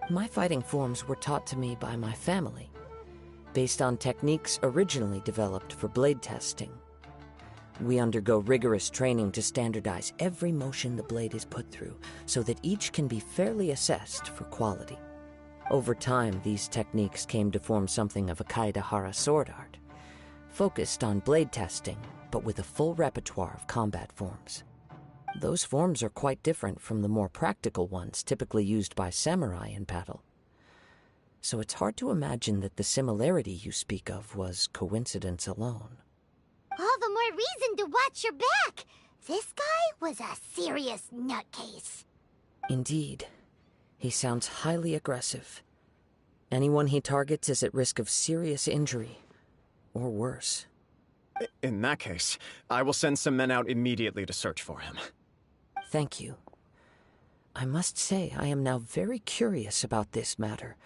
My fighting forms were taught to me by my family, based on techniques originally developed for blade testing. We undergo rigorous training to standardize every motion the blade is put through, so that each can be fairly assessed for quality. Over time, these techniques came to form something of a Kaedahara sword art, focused on blade testing, but with a full repertoire of combat forms. Those forms are quite different from the more practical ones typically used by samurai in battle. So it's hard to imagine that the similarity you speak of was coincidence alone. All the more reason to watch your back. This guy was a serious nutcase. Indeed. He sounds highly aggressive. Anyone he targets is at risk of serious injury, or worse. In that case, I will send some men out immediately to search for him. Thank you. I must say I am now very curious about this matter,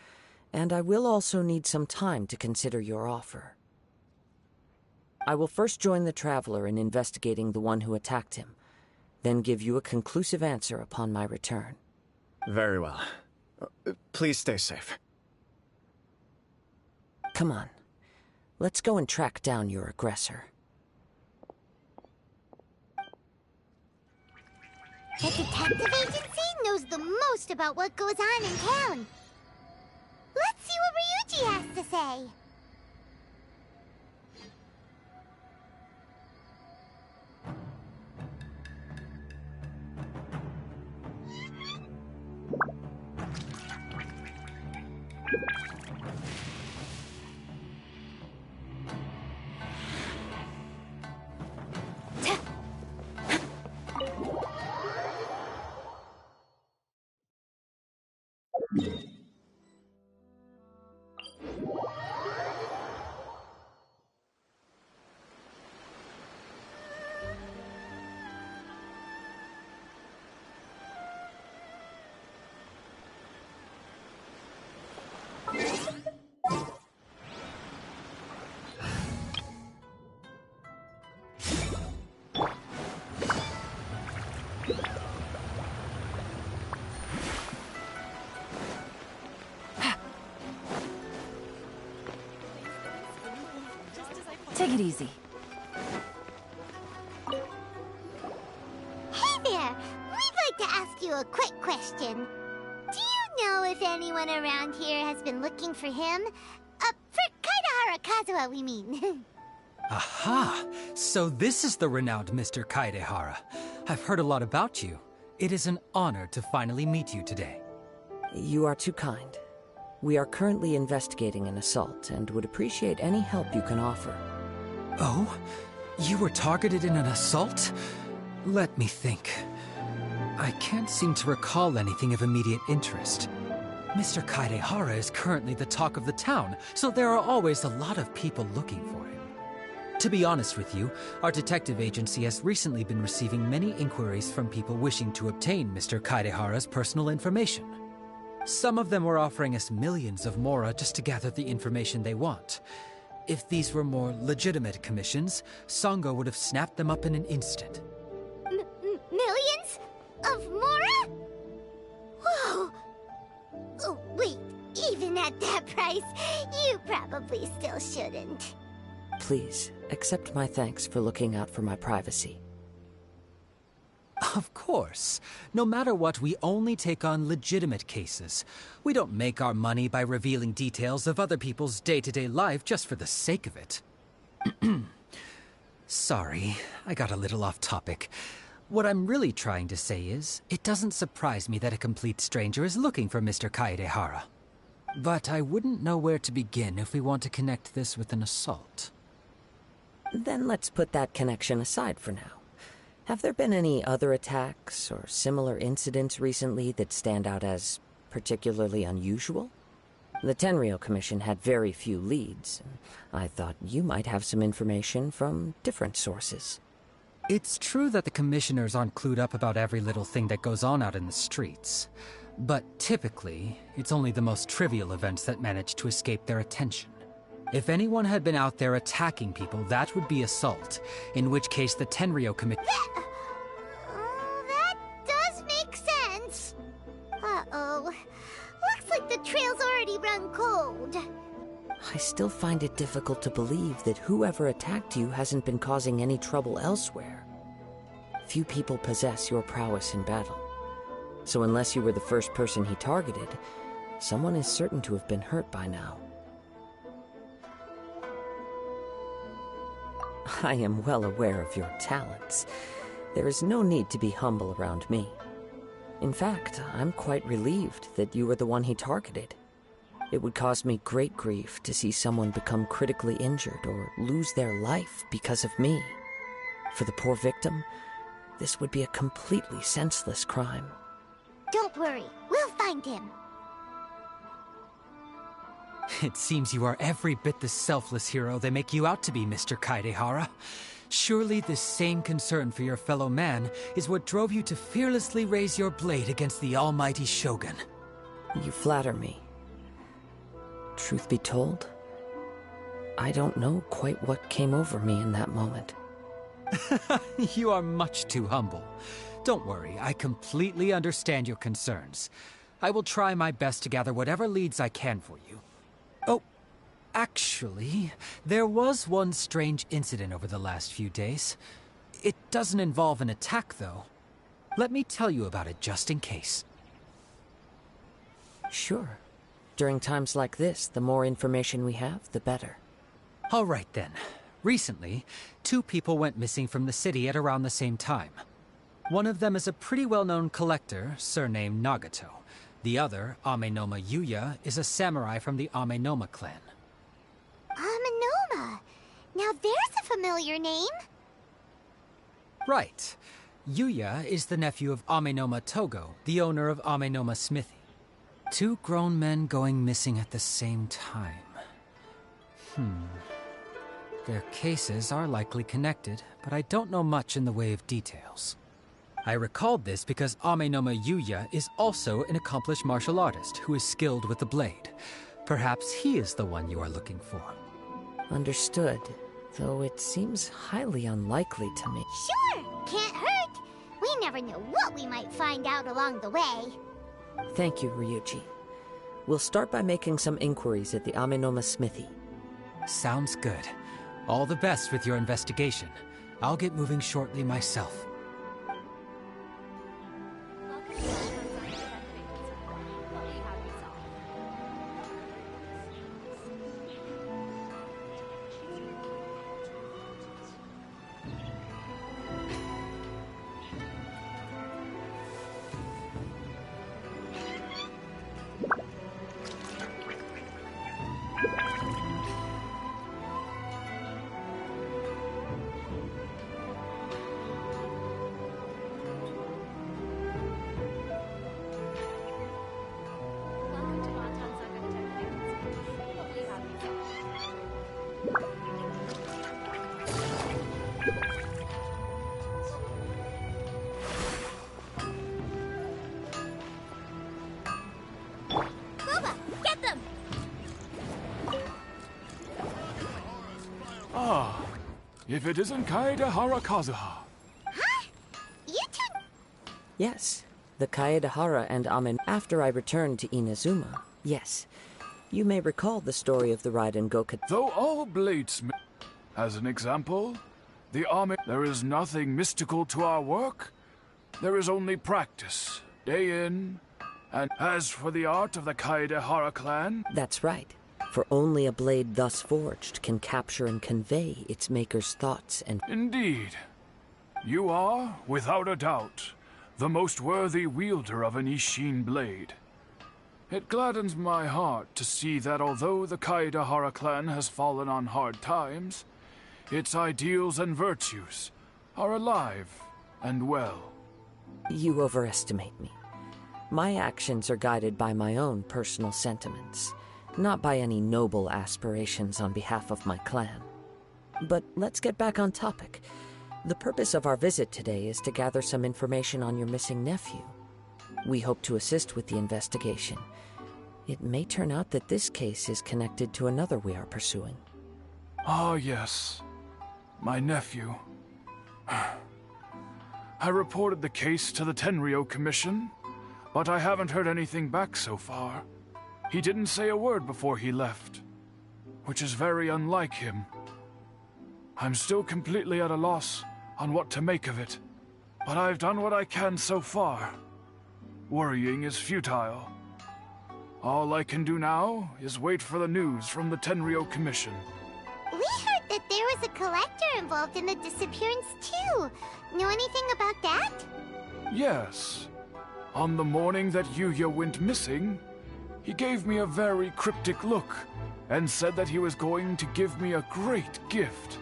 and I will also need some time to consider your offer. I will first join the Traveler in investigating the one who attacked him, then give you a conclusive answer upon my return. Very well. Please stay safe. Come on. Let's go and track down your aggressor. The detective agency knows the most about what goes on in town. Let's see what Ryuji has to say. Take it easy. Hey there! We'd like to ask you a quick question. Do you know if anyone around here has been looking for him? For Kaedahara Kazuha, we mean. Aha! So this is the renowned Mr. Kaedahara. I've heard a lot about you. It is an honor to finally meet you today. You are too kind. We are currently investigating an assault and would appreciate any help you can offer. Oh? You were targeted in an assault? Let me think. I can't seem to recall anything of immediate interest. Mr. Kaidehara is currently the talk of the town, so there are always a lot of people looking for him. To be honest with you, our detective agency has recently been receiving many inquiries from people wishing to obtain Mr. Kaidehara's personal information. Some of them were offering us millions of mora just to gather the information they want. If these were more legitimate commissions, Sango would have snapped them up in an instant. Millions? Of mora? Whoa! Oh, wait, even at that price, you probably still shouldn't. Please, accept my thanks for looking out for my privacy. Of course. No matter what, we only take on legitimate cases. We don't make our money by revealing details of other people's day-to-day life just for the sake of it. Sorry, I got a little off topic. What I'm really trying to say is, it doesn't surprise me that a complete stranger is looking for Mr. Kaidehara. But I wouldn't know where to begin if we want to connect this with an assault. Then let's put that connection aside for now. Have there been any other attacks or similar incidents recently that stand out as particularly unusual? The Tenryou Commission had very few leads, and I thought you might have some information from different sources. It's true that the commissioners aren't clued up about every little thing that goes on out in the streets. But typically, it's only the most trivial events that manage to escape their attention. If anyone had been out there attacking people, that would be assault, in which case the Tenryou Commission... That does make sense. Uh-oh. Looks like the trail's already run cold. I still find it difficult to believe that whoever attacked you hasn't been causing any trouble elsewhere. Few people possess your prowess in battle. So unless you were the first person he targeted, someone is certain to have been hurt by now. I am well aware of your talents. There is no need to be humble around me. In fact, I'm quite relieved that you were the one he targeted. It would cause me great grief to see someone become critically injured or lose their life because of me. For the poor victim, this would be a completely senseless crime. Don't worry, we'll find him. It seems you are every bit the selfless hero they make you out to be, Mr. Kaidehara. Surely this same concern for your fellow man is what drove you to fearlessly raise your blade against the almighty Shogun. You flatter me. Truth be told, I don't know quite what came over me in that moment. You are much too humble. Don't worry, I completely understand your concerns. I will try my best to gather whatever leads I can for you. Oh, actually, there was one strange incident over the last few days. It doesn't involve an attack, though. Let me tell you about it just in case. Sure. During times like this, the more information we have, the better. All right, then. Recently, 2 people went missing from the city at around the same time. One of them is a pretty well-known collector, surnamed Nagato. The other, Amenoma Yuya, is a samurai from the Amenoma clan. Amenoma? Now there's a familiar name. Right. Yuya is the nephew of Amenoma Togo, the owner of Amenoma Smithy. 2 grown men going missing at the same time. Their cases are likely connected, but I don't know much in the way of details. I recalled this because Amenoma Yuya is also an accomplished martial artist who is skilled with the blade. Perhaps he is the one you are looking for. Understood, though it seems highly unlikely to me. Sure, can't hurt. We never know what we might find out along the way. Thank you, Ryuji. We'll start by making some inquiries at the Amenoma Smithy. Sounds good. All the best with your investigation. I'll get moving shortly myself. If it isn't Kaedehara Kazuha. Huh? You two... Yes, the Kaedehara and Amen. After I returned to Inazuma, yes. You may recall the story of the Raiden Goka. Though all bladesmiths, as an example, the Amen, there is nothing mystical to our work. There is only practice, day in, and as for the art of the Kaedehara clan... That's right. For only a blade thus forged can capture and convey its maker's thoughts and... Indeed. You are, without a doubt, the most worthy wielder of an Ishin blade. It gladdens my heart to see that although the Kaedehara clan has fallen on hard times, its ideals and virtues are alive and well. You overestimate me. My actions are guided by my own personal sentiments, not by any noble aspirations on behalf of my clan. But let's get back on topic. The purpose of our visit today is to gather some information on your missing nephew. We hope to assist with the investigation. It may turn out that this case is connected to another we are pursuing. Ah, yes. My nephew. I reported the case to the Tenryou Commission, but I haven't heard anything back so far. He didn't say a word before he left, which is very unlike him. I'm still completely at a loss on what to make of it, but I've done what I can so far. Worrying is futile. All I can do now is wait for the news from the Tenryou Commission. We heard that there was a collector involved in the disappearance too. Know anything about that? Yes. On the morning that Yuya went missing, he gave me a very cryptic look and said that he was going to give me a great gift.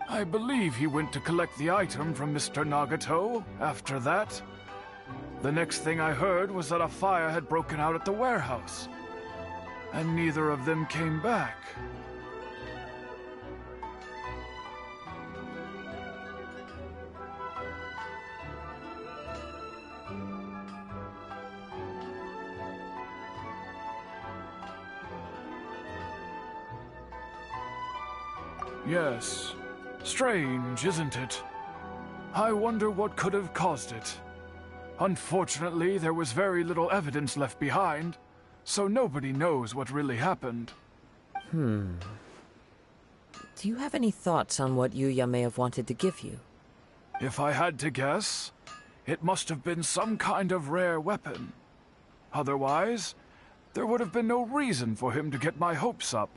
I believe he went to collect the item from Mr. Nagato after that. The next thing I heard was that a fire had broken out at the warehouse, and neither of them came back. Yes. Strange, isn't it? I wonder what could have caused it. Unfortunately, there was very little evidence left behind, so nobody knows what really happened. Do you have any thoughts on what Yuya may have wanted to give you? If I had to guess, it must have been some kind of rare weapon. Otherwise, there would have been no reason for him to get my hopes up.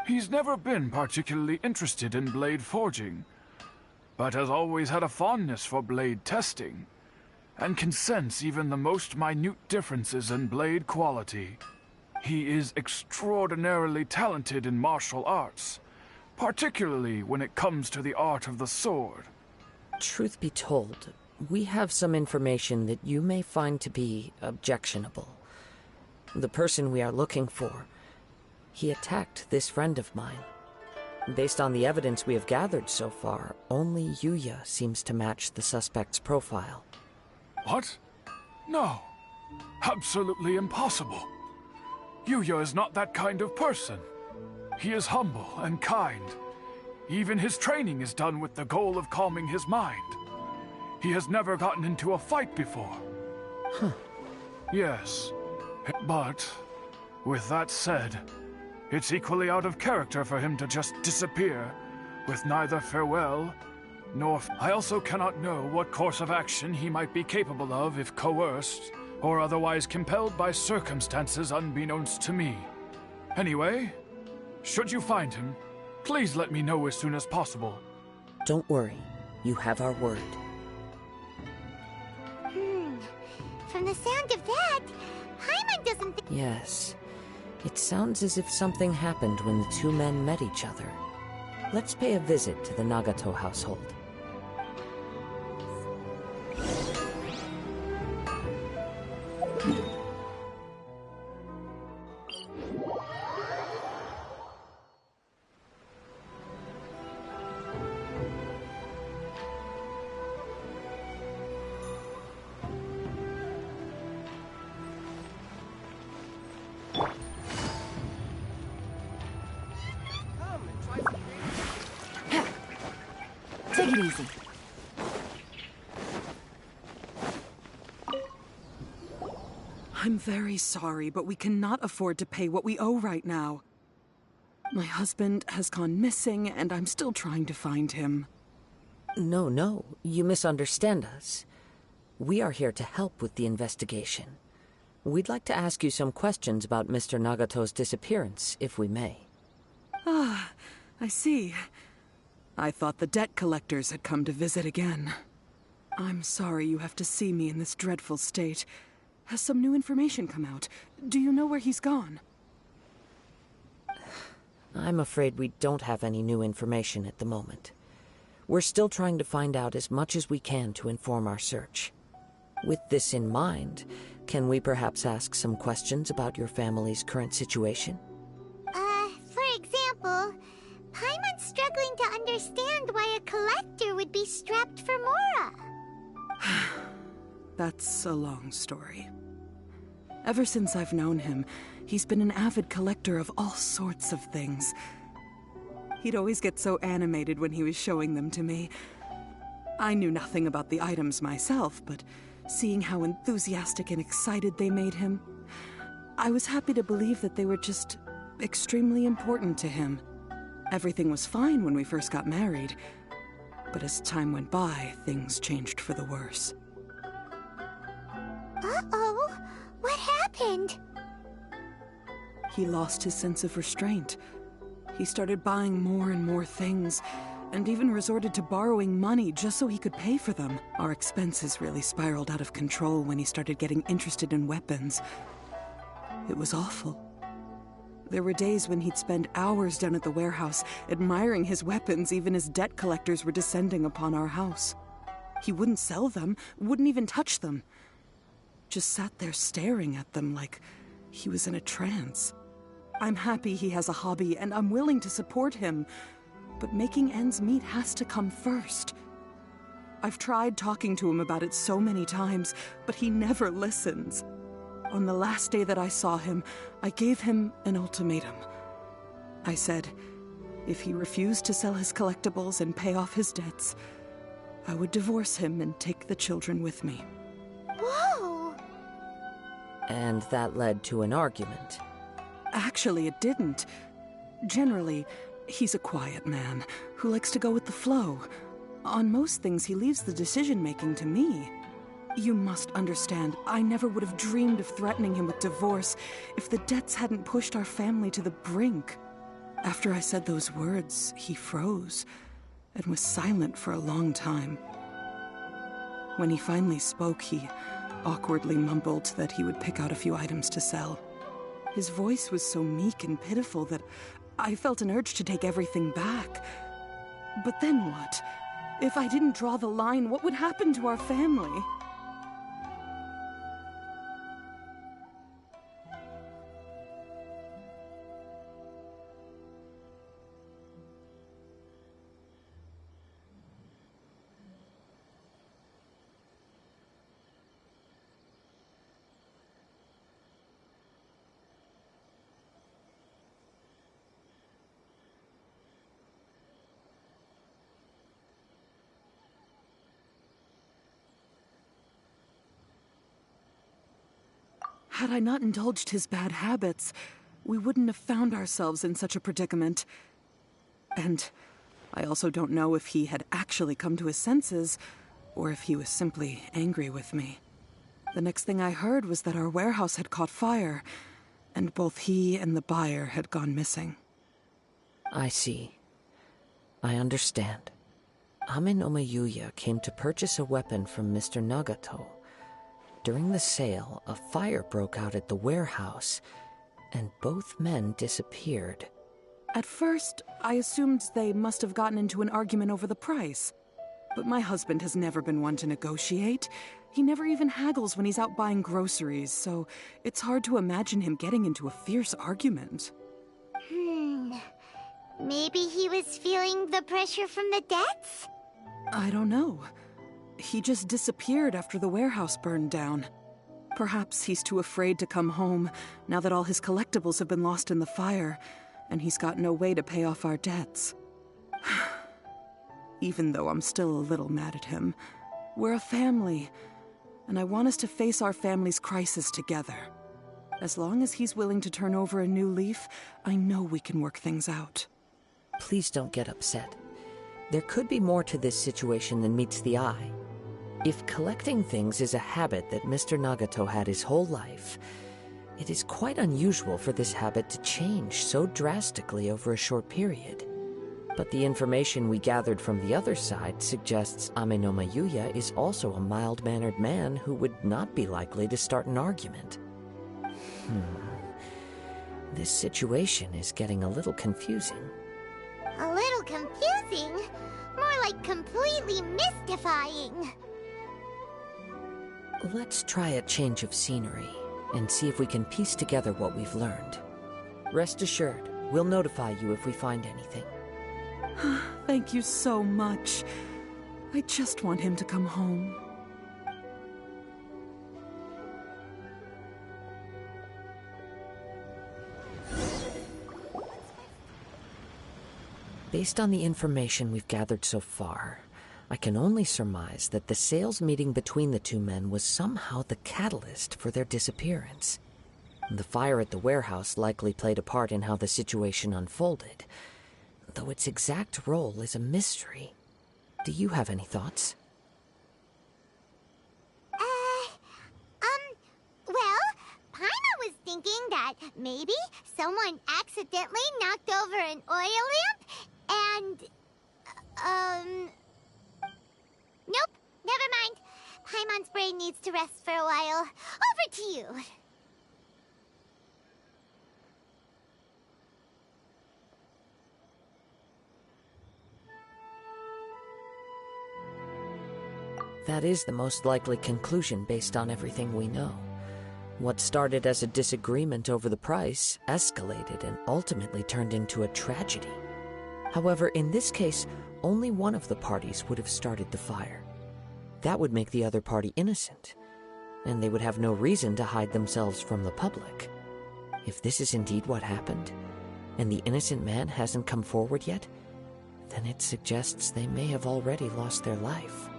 He's never been particularly interested in blade forging, but has always had a fondness for blade testing, and can sense even the most minute differences in blade quality. He is extraordinarily talented in martial arts, particularly when it comes to the art of the sword. Truth be told, we have some information that you may find to be objectionable. The person we are looking for, he attacked this friend of mine. Based on the evidence we have gathered so far, only Yuya seems to match the suspect's profile. What? No. Absolutely impossible. Yuya is not that kind of person. He is humble and kind. Even his training is done with the goal of calming his mind. He has never gotten into a fight before. Yes, but with that said, it's equally out of character for him to just disappear, with neither farewell nor... I also cannot know what course of action he might be capable of if coerced, or otherwise compelled by circumstances unbeknownst to me. Anyway, should you find him, please let me know as soon as possible. Don't worry, you have our word. From the sound of that, Paimon doesn't think... Yes. It sounds as if something happened when the two men met each other. Let's pay a visit to the Nagato household. Take it easy. I'm very sorry, but we cannot afford to pay what we owe right now. My husband has gone missing, and I'm still trying to find him. No, you misunderstand us. We are here to help with the investigation. We'd like to ask you some questions about Mr. Nagato's disappearance, if we may. Ah, I see. I thought the debt collectors had come to visit again. I'm sorry you have to see me in this dreadful state. Has some new information come out? Do you know where he's gone? I'm afraid we don't have any new information at the moment. We're still trying to find out as much as we can to inform our search. With this in mind, can we perhaps ask some questions about your family's current situation? For example, Paimon's struggling to understand why a collector would be strapped for Mora. That's a long story. Ever since I've known him, he's been an avid collector of all sorts of things. He'd always get so animated when he was showing them to me. I knew nothing about the items myself, but seeing how enthusiastic and excited they made him, I was happy to believe that they were just extremely important to him. Everything was fine when we first got married, but as time went by, things changed for the worse. Uh-oh, what happened? He lost his sense of restraint. He started buying more and more things, and even resorted to borrowing money just so he could pay for them. Our expenses really spiraled out of control when he started getting interested in weapons. It was awful. There were days when he'd spend hours down at the warehouse, admiring his weapons even as debt collectors were descending upon our house. He wouldn't sell them, wouldn't even touch them. Just sat there staring at them like he was in a trance. I'm happy he has a hobby, and I'm willing to support him, but making ends meet has to come first. I've tried talking to him about it so many times, but he never listens. On the last day that I saw him, I gave him an ultimatum. I said, if he refused to sell his collectibles and pay off his debts, I would divorce him and take the children with me. Whoa! And that led to an argument. Actually, it didn't. Generally, he's a quiet man who likes to go with the flow. On most things, he leaves the decision-making to me. You must understand, I never would have dreamed of threatening him with divorce if the debts hadn't pushed our family to the brink. After I said those words, he froze and was silent for a long time. When he finally spoke, he awkwardly mumbled that he would pick out a few items to sell. His voice was so meek and pitiful that I felt an urge to take everything back. But then what? If I didn't draw the line, what would happen to our family? Had I not indulged his bad habits, we wouldn't have found ourselves in such a predicament. And I also don't know if he had actually come to his senses, or if he was simply angry with me. The next thing I heard was that our warehouse had caught fire, and both he and the buyer had gone missing. I see. I understand. Amin Omayuya came to purchase a weapon from Mr. Nagato. During the sale, a fire broke out at the warehouse, and both men disappeared. At first, I assumed they must have gotten into an argument over the price. But my husband has never been one to negotiate. He never even haggles when he's out buying groceries, so it's hard to imagine him getting into a fierce argument. Maybe he was feeling the pressure from the debts? I don't know. He just disappeared after the warehouse burned down. Perhaps he's too afraid to come home now that all his collectibles have been lost in the fire, and he's got no way to pay off our debts. even though I'm still a little mad at him. We're a family, and I want us to face our family's crisis together. As long as he's willing to turn over a new leaf, I know we can work things out. Please don't get upset. There could be more to this situation than meets the eye. If collecting things is a habit that Mr. Nagato had his whole life, it is quite unusual for this habit to change so drastically over a short period. But the information we gathered from the other side suggests Amenoma Yuya is also a mild-mannered man who would not be likely to start an argument. This situation is getting a little confusing. A little confusing? More like completely mystifying. Let's try a change of scenery and see if we can piece together what we've learned. Rest assured, we'll notify you if we find anything. Thank you so much. I just want him to come home. Based on the information we've gathered so far, I can only surmise that the sales meeting between the two men was somehow the catalyst for their disappearance. The fire at the warehouse likely played a part in how the situation unfolded, though its exact role is a mystery. Do you have any thoughts? Well, Paimon was thinking that maybe someone accidentally knocked over an oil lamp and, nope, never mind. Paimon's brain needs to rest for a while. Over to you. That is the most likely conclusion based on everything we know. What started as a disagreement over the price escalated and ultimately turned into a tragedy. However, in this case, only one of the parties would have started the fire. That would make the other party innocent, and they would have no reason to hide themselves from the public. If this is indeed what happened, and the innocent man hasn't come forward yet, then it suggests they may have already lost their life.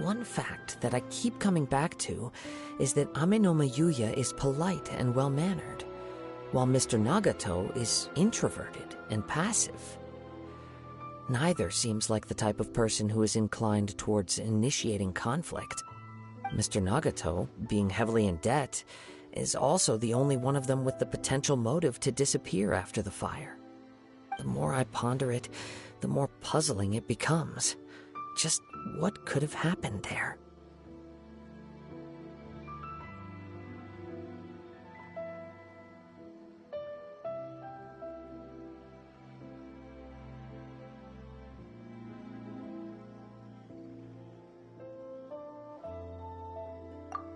One fact that I keep coming back to is that Amenoma Yuya is polite and well-mannered, while Mr. Nagato is introverted and passive. Neither seems like the type of person who is inclined towards initiating conflict. Mr. Nagato, being heavily in debt, is also the only one of them with the potential motive to disappear after the fire. The more I ponder it, the more puzzling it becomes. Just what could have happened there?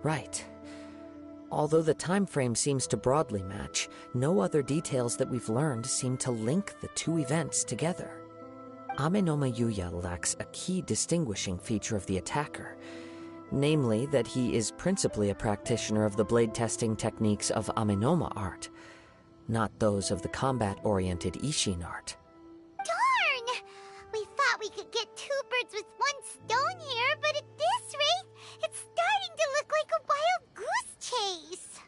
Right. Although the time frame seems to broadly match, no other details that we've learned seem to link the two events together. Amenoma Yuya lacks a key distinguishing feature of the attacker, namely that he is principally a practitioner of the blade testing techniques of Amenoma art, not those of the combat-oriented Ishin art. Darn! We thought we could get two birds with one stone here, but at this rate, it's starting to look like a wild goose chase.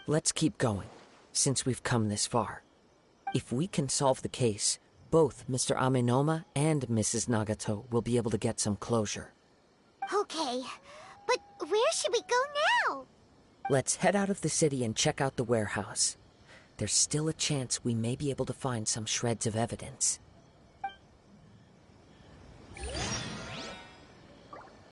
Let's keep going, since we've come this far. If we can solve the case, both Mr. Amenoma and Mrs. Nagato will be able to get some closure. Okay, but where should we go now? Let's head out of the city and check out the warehouse. There's still a chance we may be able to find some shreds of evidence.